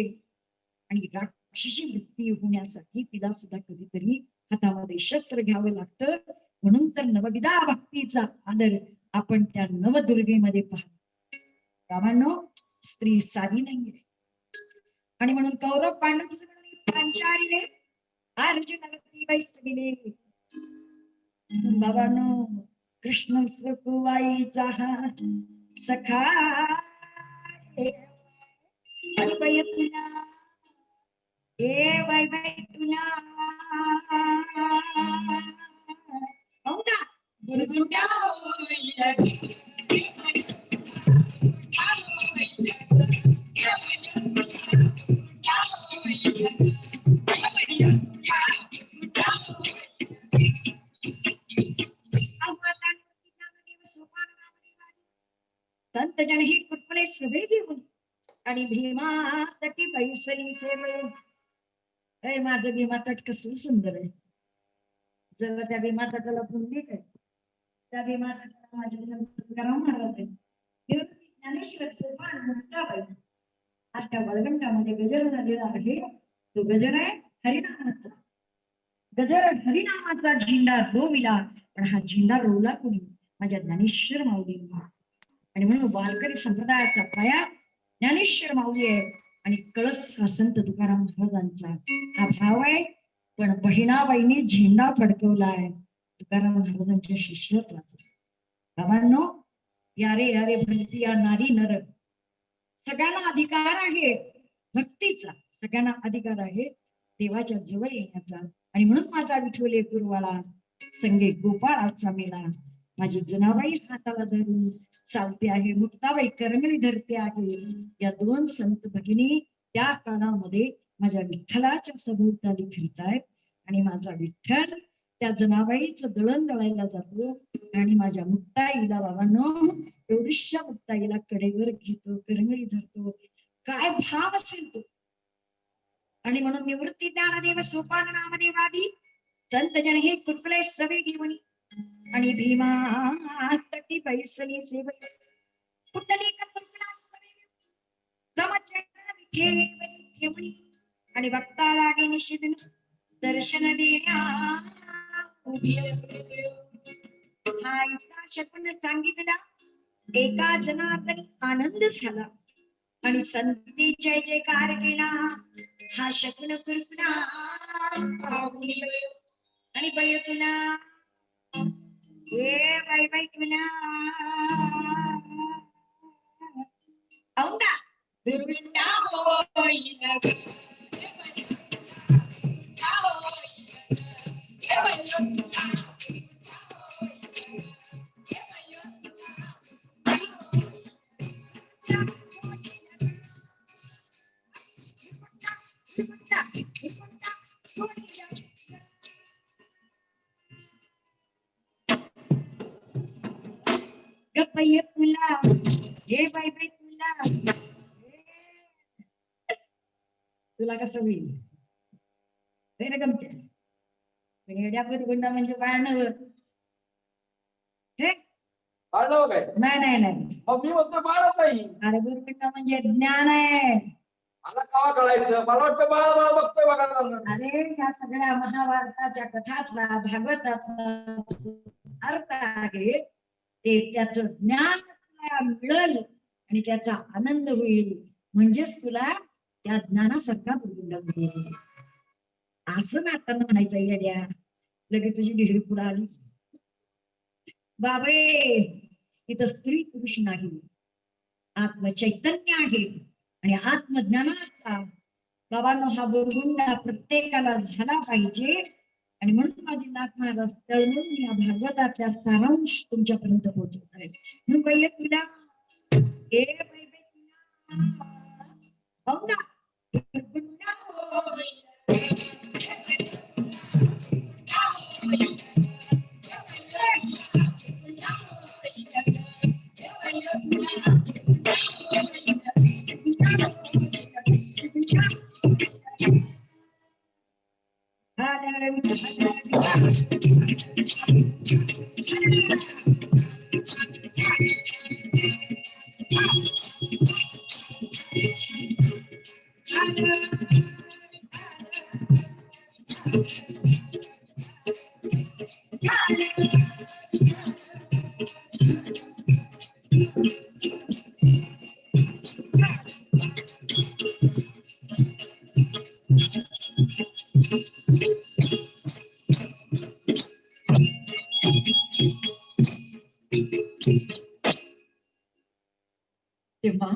आणि राक्षसी वृत्ती होण्यासाठी तिला सुद्धा कधीतरी हातामध्ये शस्त्र घ्यावं लागतं. म्हणून तर नवविधा भक्तीचा आदर आपण त्या नवदुर्गेमध्ये पाहतो. बाबांनो, स्त्री साधी नाहीये. आणि म्हणून कौरव पांडव पांचाळीने अर्जुनाला ती बैसविले. बाबांनो, कृष्ण सखुवाईचा हा सखा बाई तुला ए बाई बाई तुला हो का दुर्गुंडा संत जन ही कुटपणे सगळे घेऊन आणि भीमा तटी बैसली सेवे. माझं भीमा तट कसं सुंदर आहे. जर त्या भीमा तटाला पुंडी काय त्या भीमा तटाला माझे संत तुकाराम महाराज आहे. ज्ञानेश्वर सोपान मुक्ताबाई आता वळगंटामध्ये गजर झालेला आहे. तो गजर आहे हरिनामाचा. गजर हरिनामाचा झेंडा रोविला, पण हा झेंडा रोवला कोणी? माझ्या ज्ञानेश्वर माऊलींनी. आणि म्हणून वारकरी संप्रदायाचा पाया ज्ञानेश्वर माऊली आहे आणि कळस हा संत तुकाराम महाराजांचा हा भाव आहे. पण बहिणाबाईंनी झेंडा फडकवलाय तुकाराम महाराजांच्या शिष्यत्वाचा. बाबांनो, यारे यारे भक्ती या नारी नर, सगळ्यांना अधिकार आहे भक्तीचा, सगळ्यांना अधिकार आहे देवाच्या जवळ येण्याचा. आणि म्हणून माझा विठोले कुरवाळा संगे गोपाळाचा मेळा. माझी जनाबाई हाताला धरून चालते आहे, मुक्ताबाई करंगळी धरते आहे. या दोन संत भगिनी त्या काळामध्ये माझ्या विठ्ठलाच्या सभोवताली फिरतायत. आणि माझा विठ्ठल त्या जनाबाईचं दळण दळायला जातो आणि माझ्या मुक्ताईला बाबांनो एवढीशा मुक्ताईला कडेवर घेतो, करंगळी धरतो. काय भाव असेल तो. आणि म्हणून निवृत्ती ज्ञानदेव सोपान नामदेवादी संत जन हे कुटले सवे घेऊन आणि भीमा तटी बैसली सेवे. कुठली कल्पना ठेवली आणि बघता लागे निशिदिन दर्शन देण्या उभी असते. हा इसा शकुन सांगितला एका जनार्दनी आनंद झाला आणि संती जय जयकार केला. हा शकुन कुरकुना आणि बाई तुला ए बाई बाई तुला औंदा दुर्गुंडा होईना गप्पा तुला हे बाई बाई तुला तुला कसं होईल गमते. पण येड्यापूर गुंडा म्हणजे बाळणं हे काय नाही नाही नाही. मग मी म्हणतो बाळच आहे. अरे गुरुगुंडा म्हणजे ज्ञान आहे. मला कावा कळायचं. मला वाटतं बाळा बाळा बघतोय बघा अरे या सगळ्या महाभारताच्या कथातला भागवतातला अर्थ आहे ते त्याचं ज्ञान तुला मिळेल आणि त्याचा आनंद होईल म्हणजेच तुला त्या ज्ञानासारखा बोलून लागेल. असं नाताना म्हणायचं येड्या लगेच तुझी डिग्री पुढे आली. बाबे इथं स्त्री पुरुष नाही, आत्मचैतन्य आहे आणि आत्मज्ञानाचा बाबांनो हा बोलगुंडा प्रत्येकाला झाला पाहिजे. आणि म्हणून माझी नाथ महाराज तळमळून या भागवतातल्या सारांश तुमच्यापर्यंत पोहोचत आहे. म्हणून पहिले तुला ए पहिले तुला हो ना गुंडा हो. तेव्हा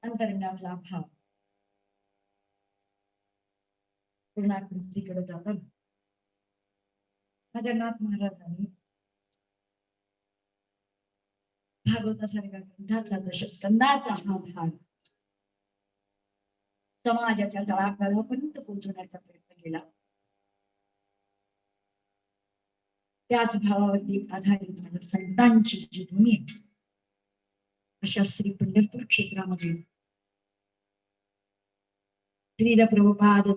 अंतरंगातला भाव पूर्णाकृतीकडे जाताना माझ्या नाथ महाराजांनी भागवतासारख्या ग्रंथातला दशस्कंदाचा हा भाग समाजाच्या तळागाळापर्यंत पोहोचवण्याचा प्रयत्न केला. त्याच भावावरती आधारित माझ्या संतांची जी भूमी आहे अशा श्री पंढरपूर क्षेत्रामध्ये श्रील प्रभुपाद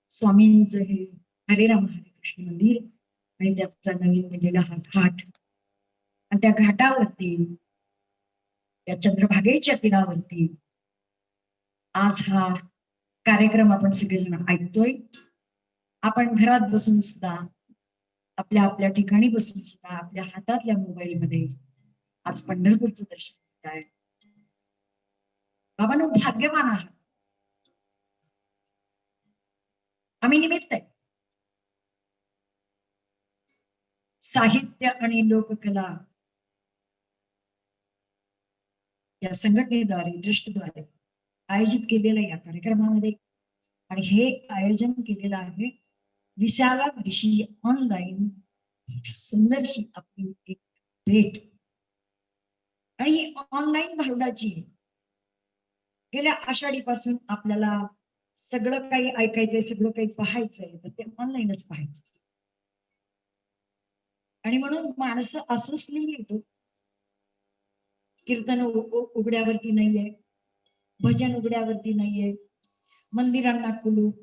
स्वामींचं हे हरेराम हरे कृष्ण मंदिर आणि त्याचा नवीन बनलेला हा घाट आणि त्या घाटावरती त्या चंद्रभागेच्या तीरावरती आज हा कार्यक्रम आपण सगळेजण ऐकतोय. आपण घरात बसून सुद्धा आपल्या आपल्या ठिकाणी बसून सुद्धा आपल्या हातातल्या मोबाईल मध्ये आज पंढरपूरचं दर्शन घेत आहे. बाबांनो भाग्यवान आहात. आम्ही निमित्त आहे. साहित्य आणि लोककला या संघटनेद्वारे ट्रस्टद्वारे आयोजित केलेल्या या कार्यक्रमामध्ये आणि हे आयोजन केलेलं आहे 20व्या वर्षी ऑनलाईन सुंदरशी आपली एक भेट आणि ही ऑनलाईन भारुडाची गेल्या आषाढीपासून आपल्याला सगळं काही ऐकायचंय सगळं काही पाहायचंय तर ते ऑनलाईनच पाहायचं आणि म्हणून माणसं आसुसलेली येतो. कीर्तन उघड्यावरती नाहीये, भजन उघड्यावरती नाहीये, मंदिरांना कुलूप,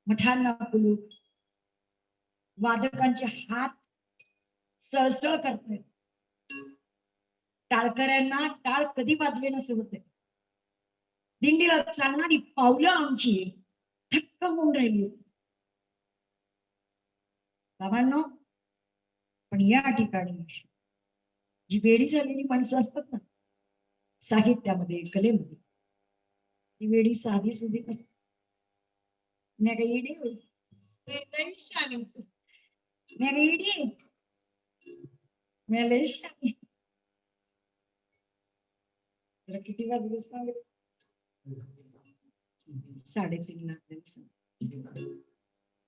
मठांना कुलूप, वादकांचे हात सळसळ करतोय. टाळकऱ्यांना टाळ कधी वाजवे नसे होते. दिंडीला चालणारी पावलं आमची थक्क होऊन राहिली होती. बाबांनो पण या ठिकाणी जी वेडी झालेली माणसं असतात ना साहित्यामध्ये कलेमध्ये ती वेडी साधी सुधी नसते. मी काही येडी होईल मी काही येडी मी लय शाणी. जरा किती वाजले सांग. 3:30 लागले.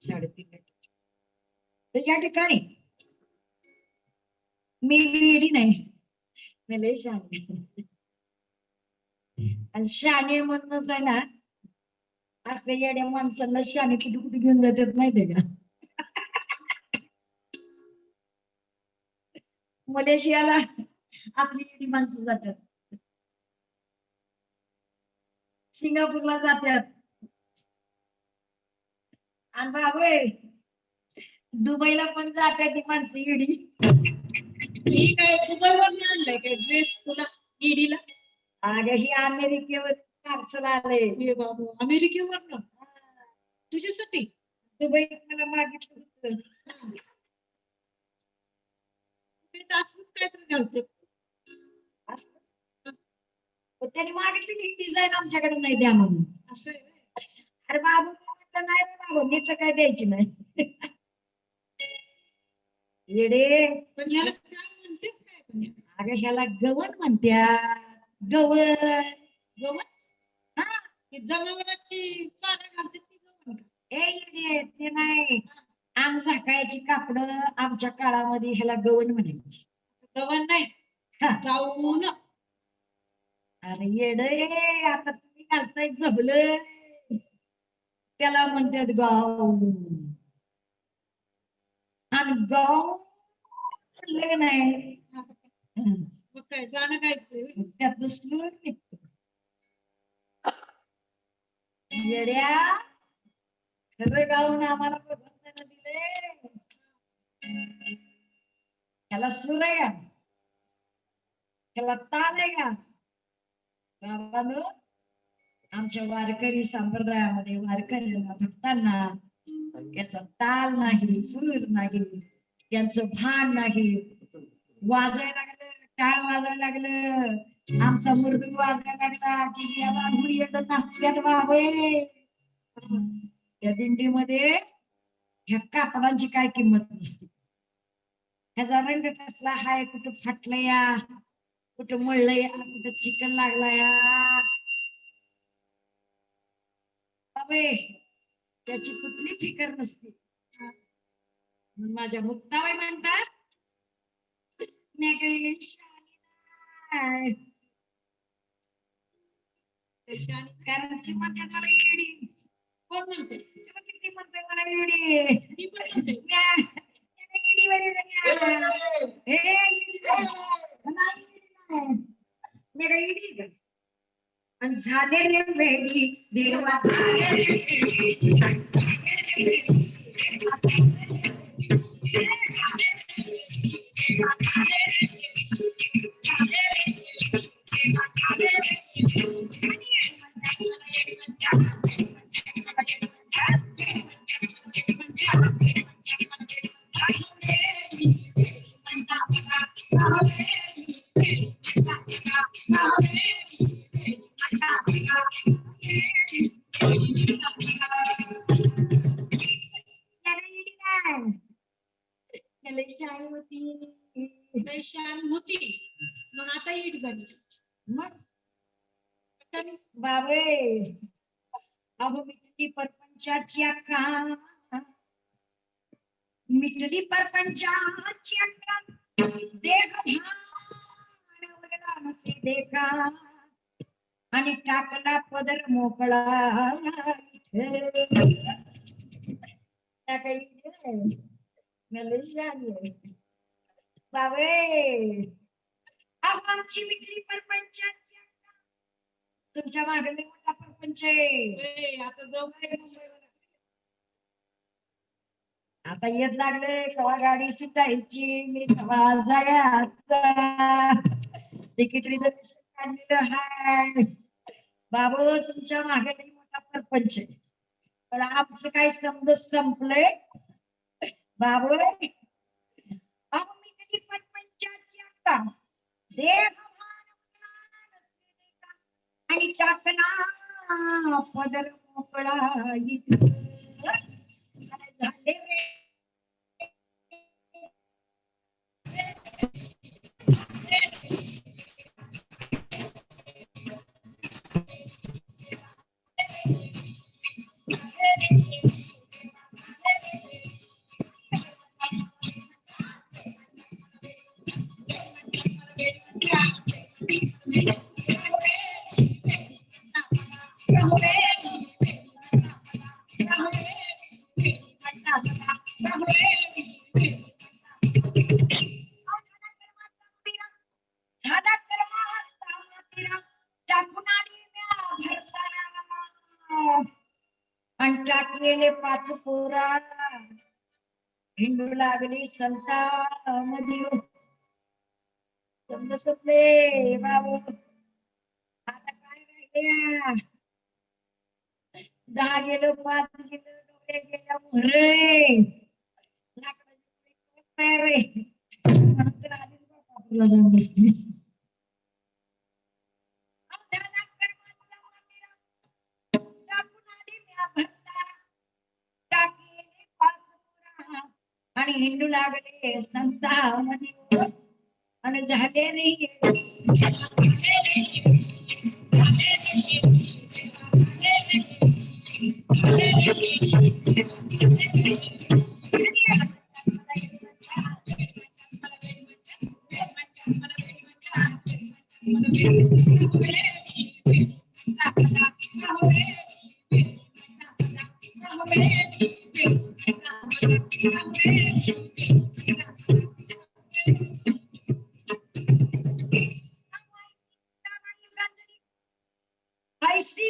3:30 तर या ठिकाणी मी येडी नाही मी लय शाणी. आणि शाणे म्हणूनच आहे ना असल्या येड्या माणसांना शाणे कुठे कुठे घेऊन जातात माहितीये का. मलेशियाला असली येडी माणसं जातात, सिंगापूरला जातात आणि बाबा दुबईला पण जातात ती माणसं येडी. ही काय दुबईवर आणलंय काय ड्रेस तुला ईडीला? अगं ही अमेरिकेवर पार्सल आले हे बाबा अमेरिकेवरनं तुझ्यासाठी. दुबईत मला मागितलं होतं. ते असंच काहीतरी घालते. असं. पण त्याने मागितली की डिझाईन आमच्याकडे नाही द्या म्हणून. असं आहे व्हय. अरे बाबू मी म्हटलं नाही रे बाबू मी तर काय द्यायची नाही. येडे पण याला काय म्हणते काय पण? अगं ह्याला गवत म्हणत्या. गवत गवत? हा, ती जनावरांची चारा घालते ती गवत का? ए येडे ते नाही. अंग झाकायची कापड आमच्या काळामध्ये ह्याला गवण म्हणायची. गवत नाही, हा. गाऊन. अरे येडे आता तुम्ही घालताय झबलं त्याला म्हणतात गाव. आणि गाव म्हणलं नाही मग काय गाणं गायचंय व्हय? त्यातलं सूर निघतो. येड्या खरं गाऊन आम्हाला बघताना दिले. त्याला सूर आहे का? त्याला ताल आहे का? बाबांनो, आमच्या वारकरी संप्रदायामध्ये वारकऱ्यांना भक्तांना याचा ताल नाही, सूर नाही, त्यांचं भान नाही. वाजायला लागलं, टाळ वाजायला लागलं, आमचा मृदुंग वाजायला लागला की या बाबू येतं नाचत्यात बाबे. त्या दिंडीमध्ये ह्या कापडांची काय किंमत नसते. ह्याचा रंग कसला हाय, कुठं फाटलं या, कुठं मळलं या, कुठं चिकन लागला या बाबे, त्याची कुठली फिकर नसते. म्हणून माझ्या मुक्ताबाई म्हणतात मी काही शहाणी नाही. कारण ती म्हणते मला येडी. कोण म्हणते? तेव्हा किती म्हणते मला येडी. ती पण म्हणते. त्याला येडीवर येडं घ्या. हे येडी नाही. नाही, येडी नाही. मी काय येडी आहे का? आणि झाले रे वेडी देवा शाळी होती. पैशान होती, मग आता ईट झाली. मग कशाने? बाबे अहो मिटली परपंचाची अक्का, मिटली परपंचाची अक्का, देह भान उघडला नसे देखा, आणि टाकला पदर मोकळा त्या काही बाबे अहो आमची मिटली परपंचाची अक्का. तुमच्या मागे लय मोठा परपंच आहे. ए, आता जाऊ काय मुंबईला? आता येत लागले कवा गाडी सुटायची कवा जायचा. तिकीट रिझर्वेशन काढलेलं हाय. बाबू तुमच्या मागे लय मोठा परपंच आहे. पण आमचं काय समज संपलंय बाबू. अहो मी कधी परपंचाची आता देह भान आणि टाकला पदर मोकळा इथं. झाले रे झाला तर टाकून आली म्या भरताना आणि टाकलेले पाच पोरा हिंडू लागली संता मध्ये. समजले बाबू आता काय राहिलं गेल्या 10 गेलं 5 गेलं डोळे गेल्या मोहरे लाकडाची काय रे म्हणून तर आधीच बापाला जाऊन बसली टाकून आली म्या भरताना टाकीने 5 पुरा आणि हिंडू लागले संता मध्ये आणि झाले रे ऐसी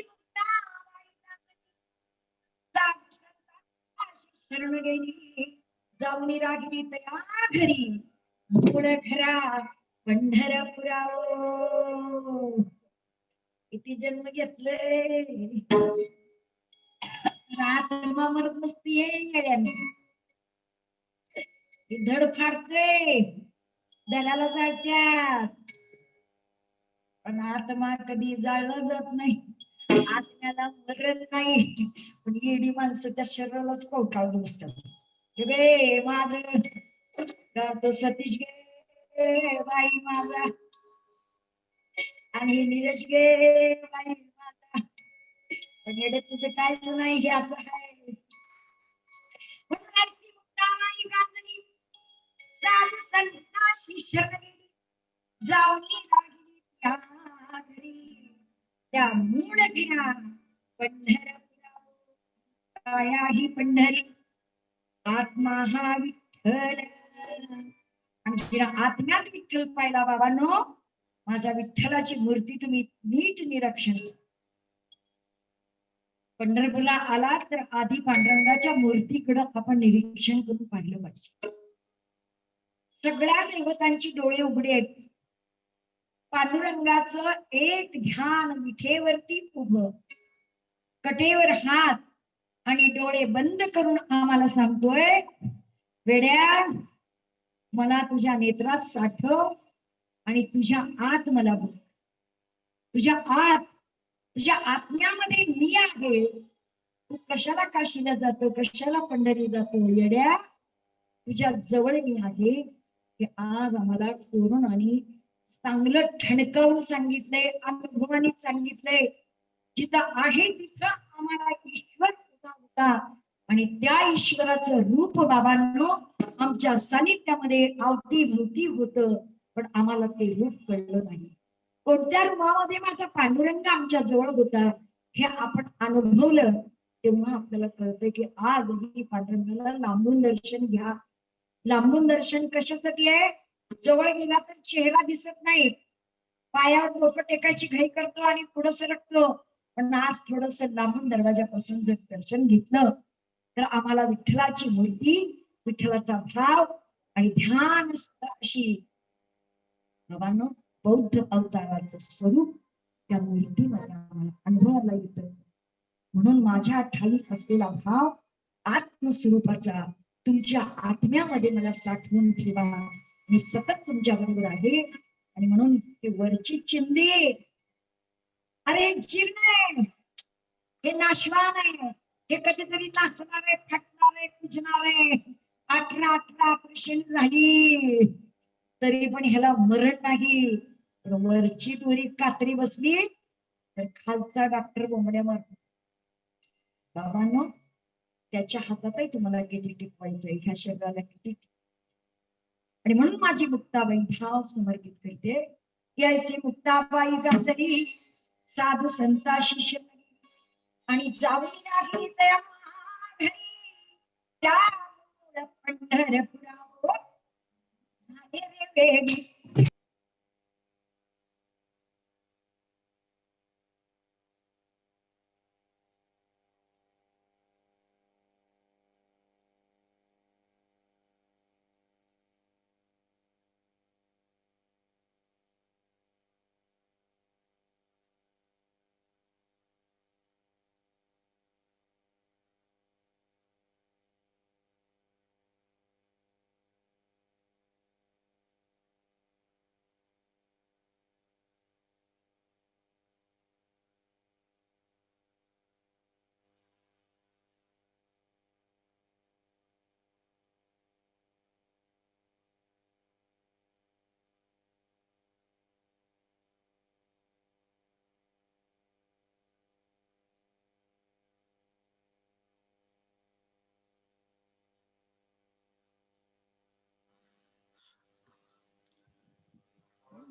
शरण गेली जाऊन राहिली तया घरी मूळ घरा पंढरपुराव किती जन्म घेतले आत्मा मरत नसतीये येड्याने ही धड फाडते दलाला जाळत्यात पण आत्मा कधी जाळला जात नाही आत्म्याला मरण नाही पण येडी माणसं त्या शरीरालाच कवटाळून बसतात गे माझ तो सतीश गे बाई माझा आणि नीरज गे बाई माझा पण येडे तुझं कायच नाही हे असं आहे साधू संतांशी शरणी जाऊन राहिली त्या घरी त्या मूळ घरा पंढरपुराव काया ही पंढरी आत्मा हा विठ्ठल आणि तिला आत्म्यात विठ्ठल पाहिला बाबांनो माझ्या विठ्ठलाची मूर्ती तुम्ही नीट निरीक्षण पंढरपूरला आला तर आधी पांडुरंगाच्या मूर्तीकडे आपण निरीक्षण करून पाहिलं पाहिजे सगळ्या देवतांची डोळे उघडे आहेत पांडुरंगाचं एक ध्यान विठेवरती उभं कटेवर हात आणि डोळे बंद करून आम्हाला सांगतोय वेड्या मला तुझ्या नेत्रात साठव आणि तुझ्या आत मला बघ तुझ्या आत तुझ्या आत्म्यामध्ये मी आहे तू कशाला काशीला जातो कशाला पंढरी जातो येड्या तुझ्या जवळ मी आहे हे आज आम्हाला कोरून आणि चांगलं ठणकावून सांगितलंय अनुभवाने सांगितलंय जिथं आहे तिथं आम्हाला ईश्वर उभा होता आणि त्या ईश्वराचं रूप बाबांनो आमच्या सानिध्यामध्ये अवतीभोवती होतं पण आम्हाला ते रूप कळलं नाही कोणत्या रूपामध्ये माझा पांडुरंग आमच्या जवळ होता हे आपण अनुभवलं तेव्हा आपल्याला कळतंय की आज ही पांडुरंगाला लांबून दर्शन घ्या लांबून दर्शन कशासाठी आहे जवळ गेला तर चेहरा दिसत नाही पायावर डोकं टेकायची घाई करतो आणि पुढं सरकतो पण आज थोडस लांबून दरवाजापासून जर दर्शन घेतलं तर आम्हाला विठ्ठलाची मूर्ती विठ्ठलाचा भाव आणि ध्यान अशी बाबांनो बौद्ध अवताराचं स्वरूप त्या मूर्तीमध्ये आम्हाला अनुभवाला येतं म्हणून माझ्या ठाई असलेला भाव आत्मस्वरूपाचा तुमच्या आत्म्यामध्ये मला साठवून ठेवा मी सतत तुमच्या बरोबर आहे आणि म्हणून ते वरची चिंदी अरे जीर्ण आहे हे नाशवान आहे हे कधीतरी नाचणार आहे फाटणार आहे कुजणार आहे 18 वर्षांनी झाली तरी पण ह्याला मरण नाही वरची दोरी कात्री बसली तर खालचा डॉक्टर बोंबड्या मारतो बाबांनो त्याच्या हातातही तुम्हाला किती टिकवायचंय ह्या शरीराला किती आणि म्हणून माझी मुक्ताबाई भाव समर्पित करते की ऐसे मुक्ताबाई गाजली साधू संताशी शरणी आणि जाऊन लागली त्या घरी त्या मूळ पंढरपुरावर झाले रे वेडी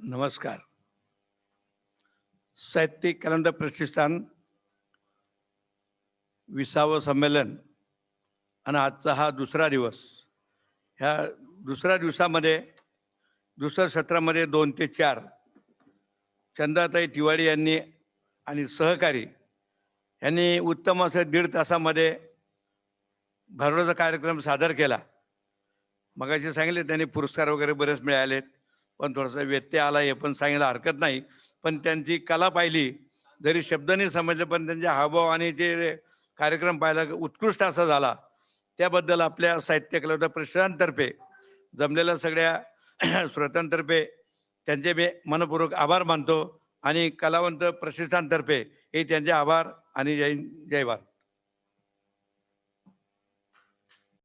नमस्कार. साहित्यिक कॅलेंडर प्रतिष्ठान 20वे संमेलन आणि आजचा हा दुसरा दिवस. ह्या दुसऱ्या दिवसामध्ये दुसऱ्या सत्रामध्ये 2 ते 4 चंदाताई तिवाडी यांनी आणि सहकारी यांनी उत्तम असं 1.5 तासामध्ये भारुडाचा कार्यक्रम सादर केला. मगाशी सांगितले त्यांनी पुरस्कार वगैरे बरेच मिळालेत, पण थोडासा व्यत्यय आला हे पण सांगायला हरकत नाही. पण त्यांची कला पाहिली, जरी शब्द नाही समजले पण त्यांचे हावभाव आणि जे कार्यक्रम पाहिला उत्कृष्ट असा झाला. त्याबद्दल आपल्या साहित्य कलावंत प्रतिष्ठानतर्फे जमलेल्या सगळ्या श्रोत्यांतर्फे त्यांचे मी मनपूर्वक आभार मानतो आणि कलावंत प्रतिष्ठानतर्फे हे त्यांचे आभार आणि जय भारत.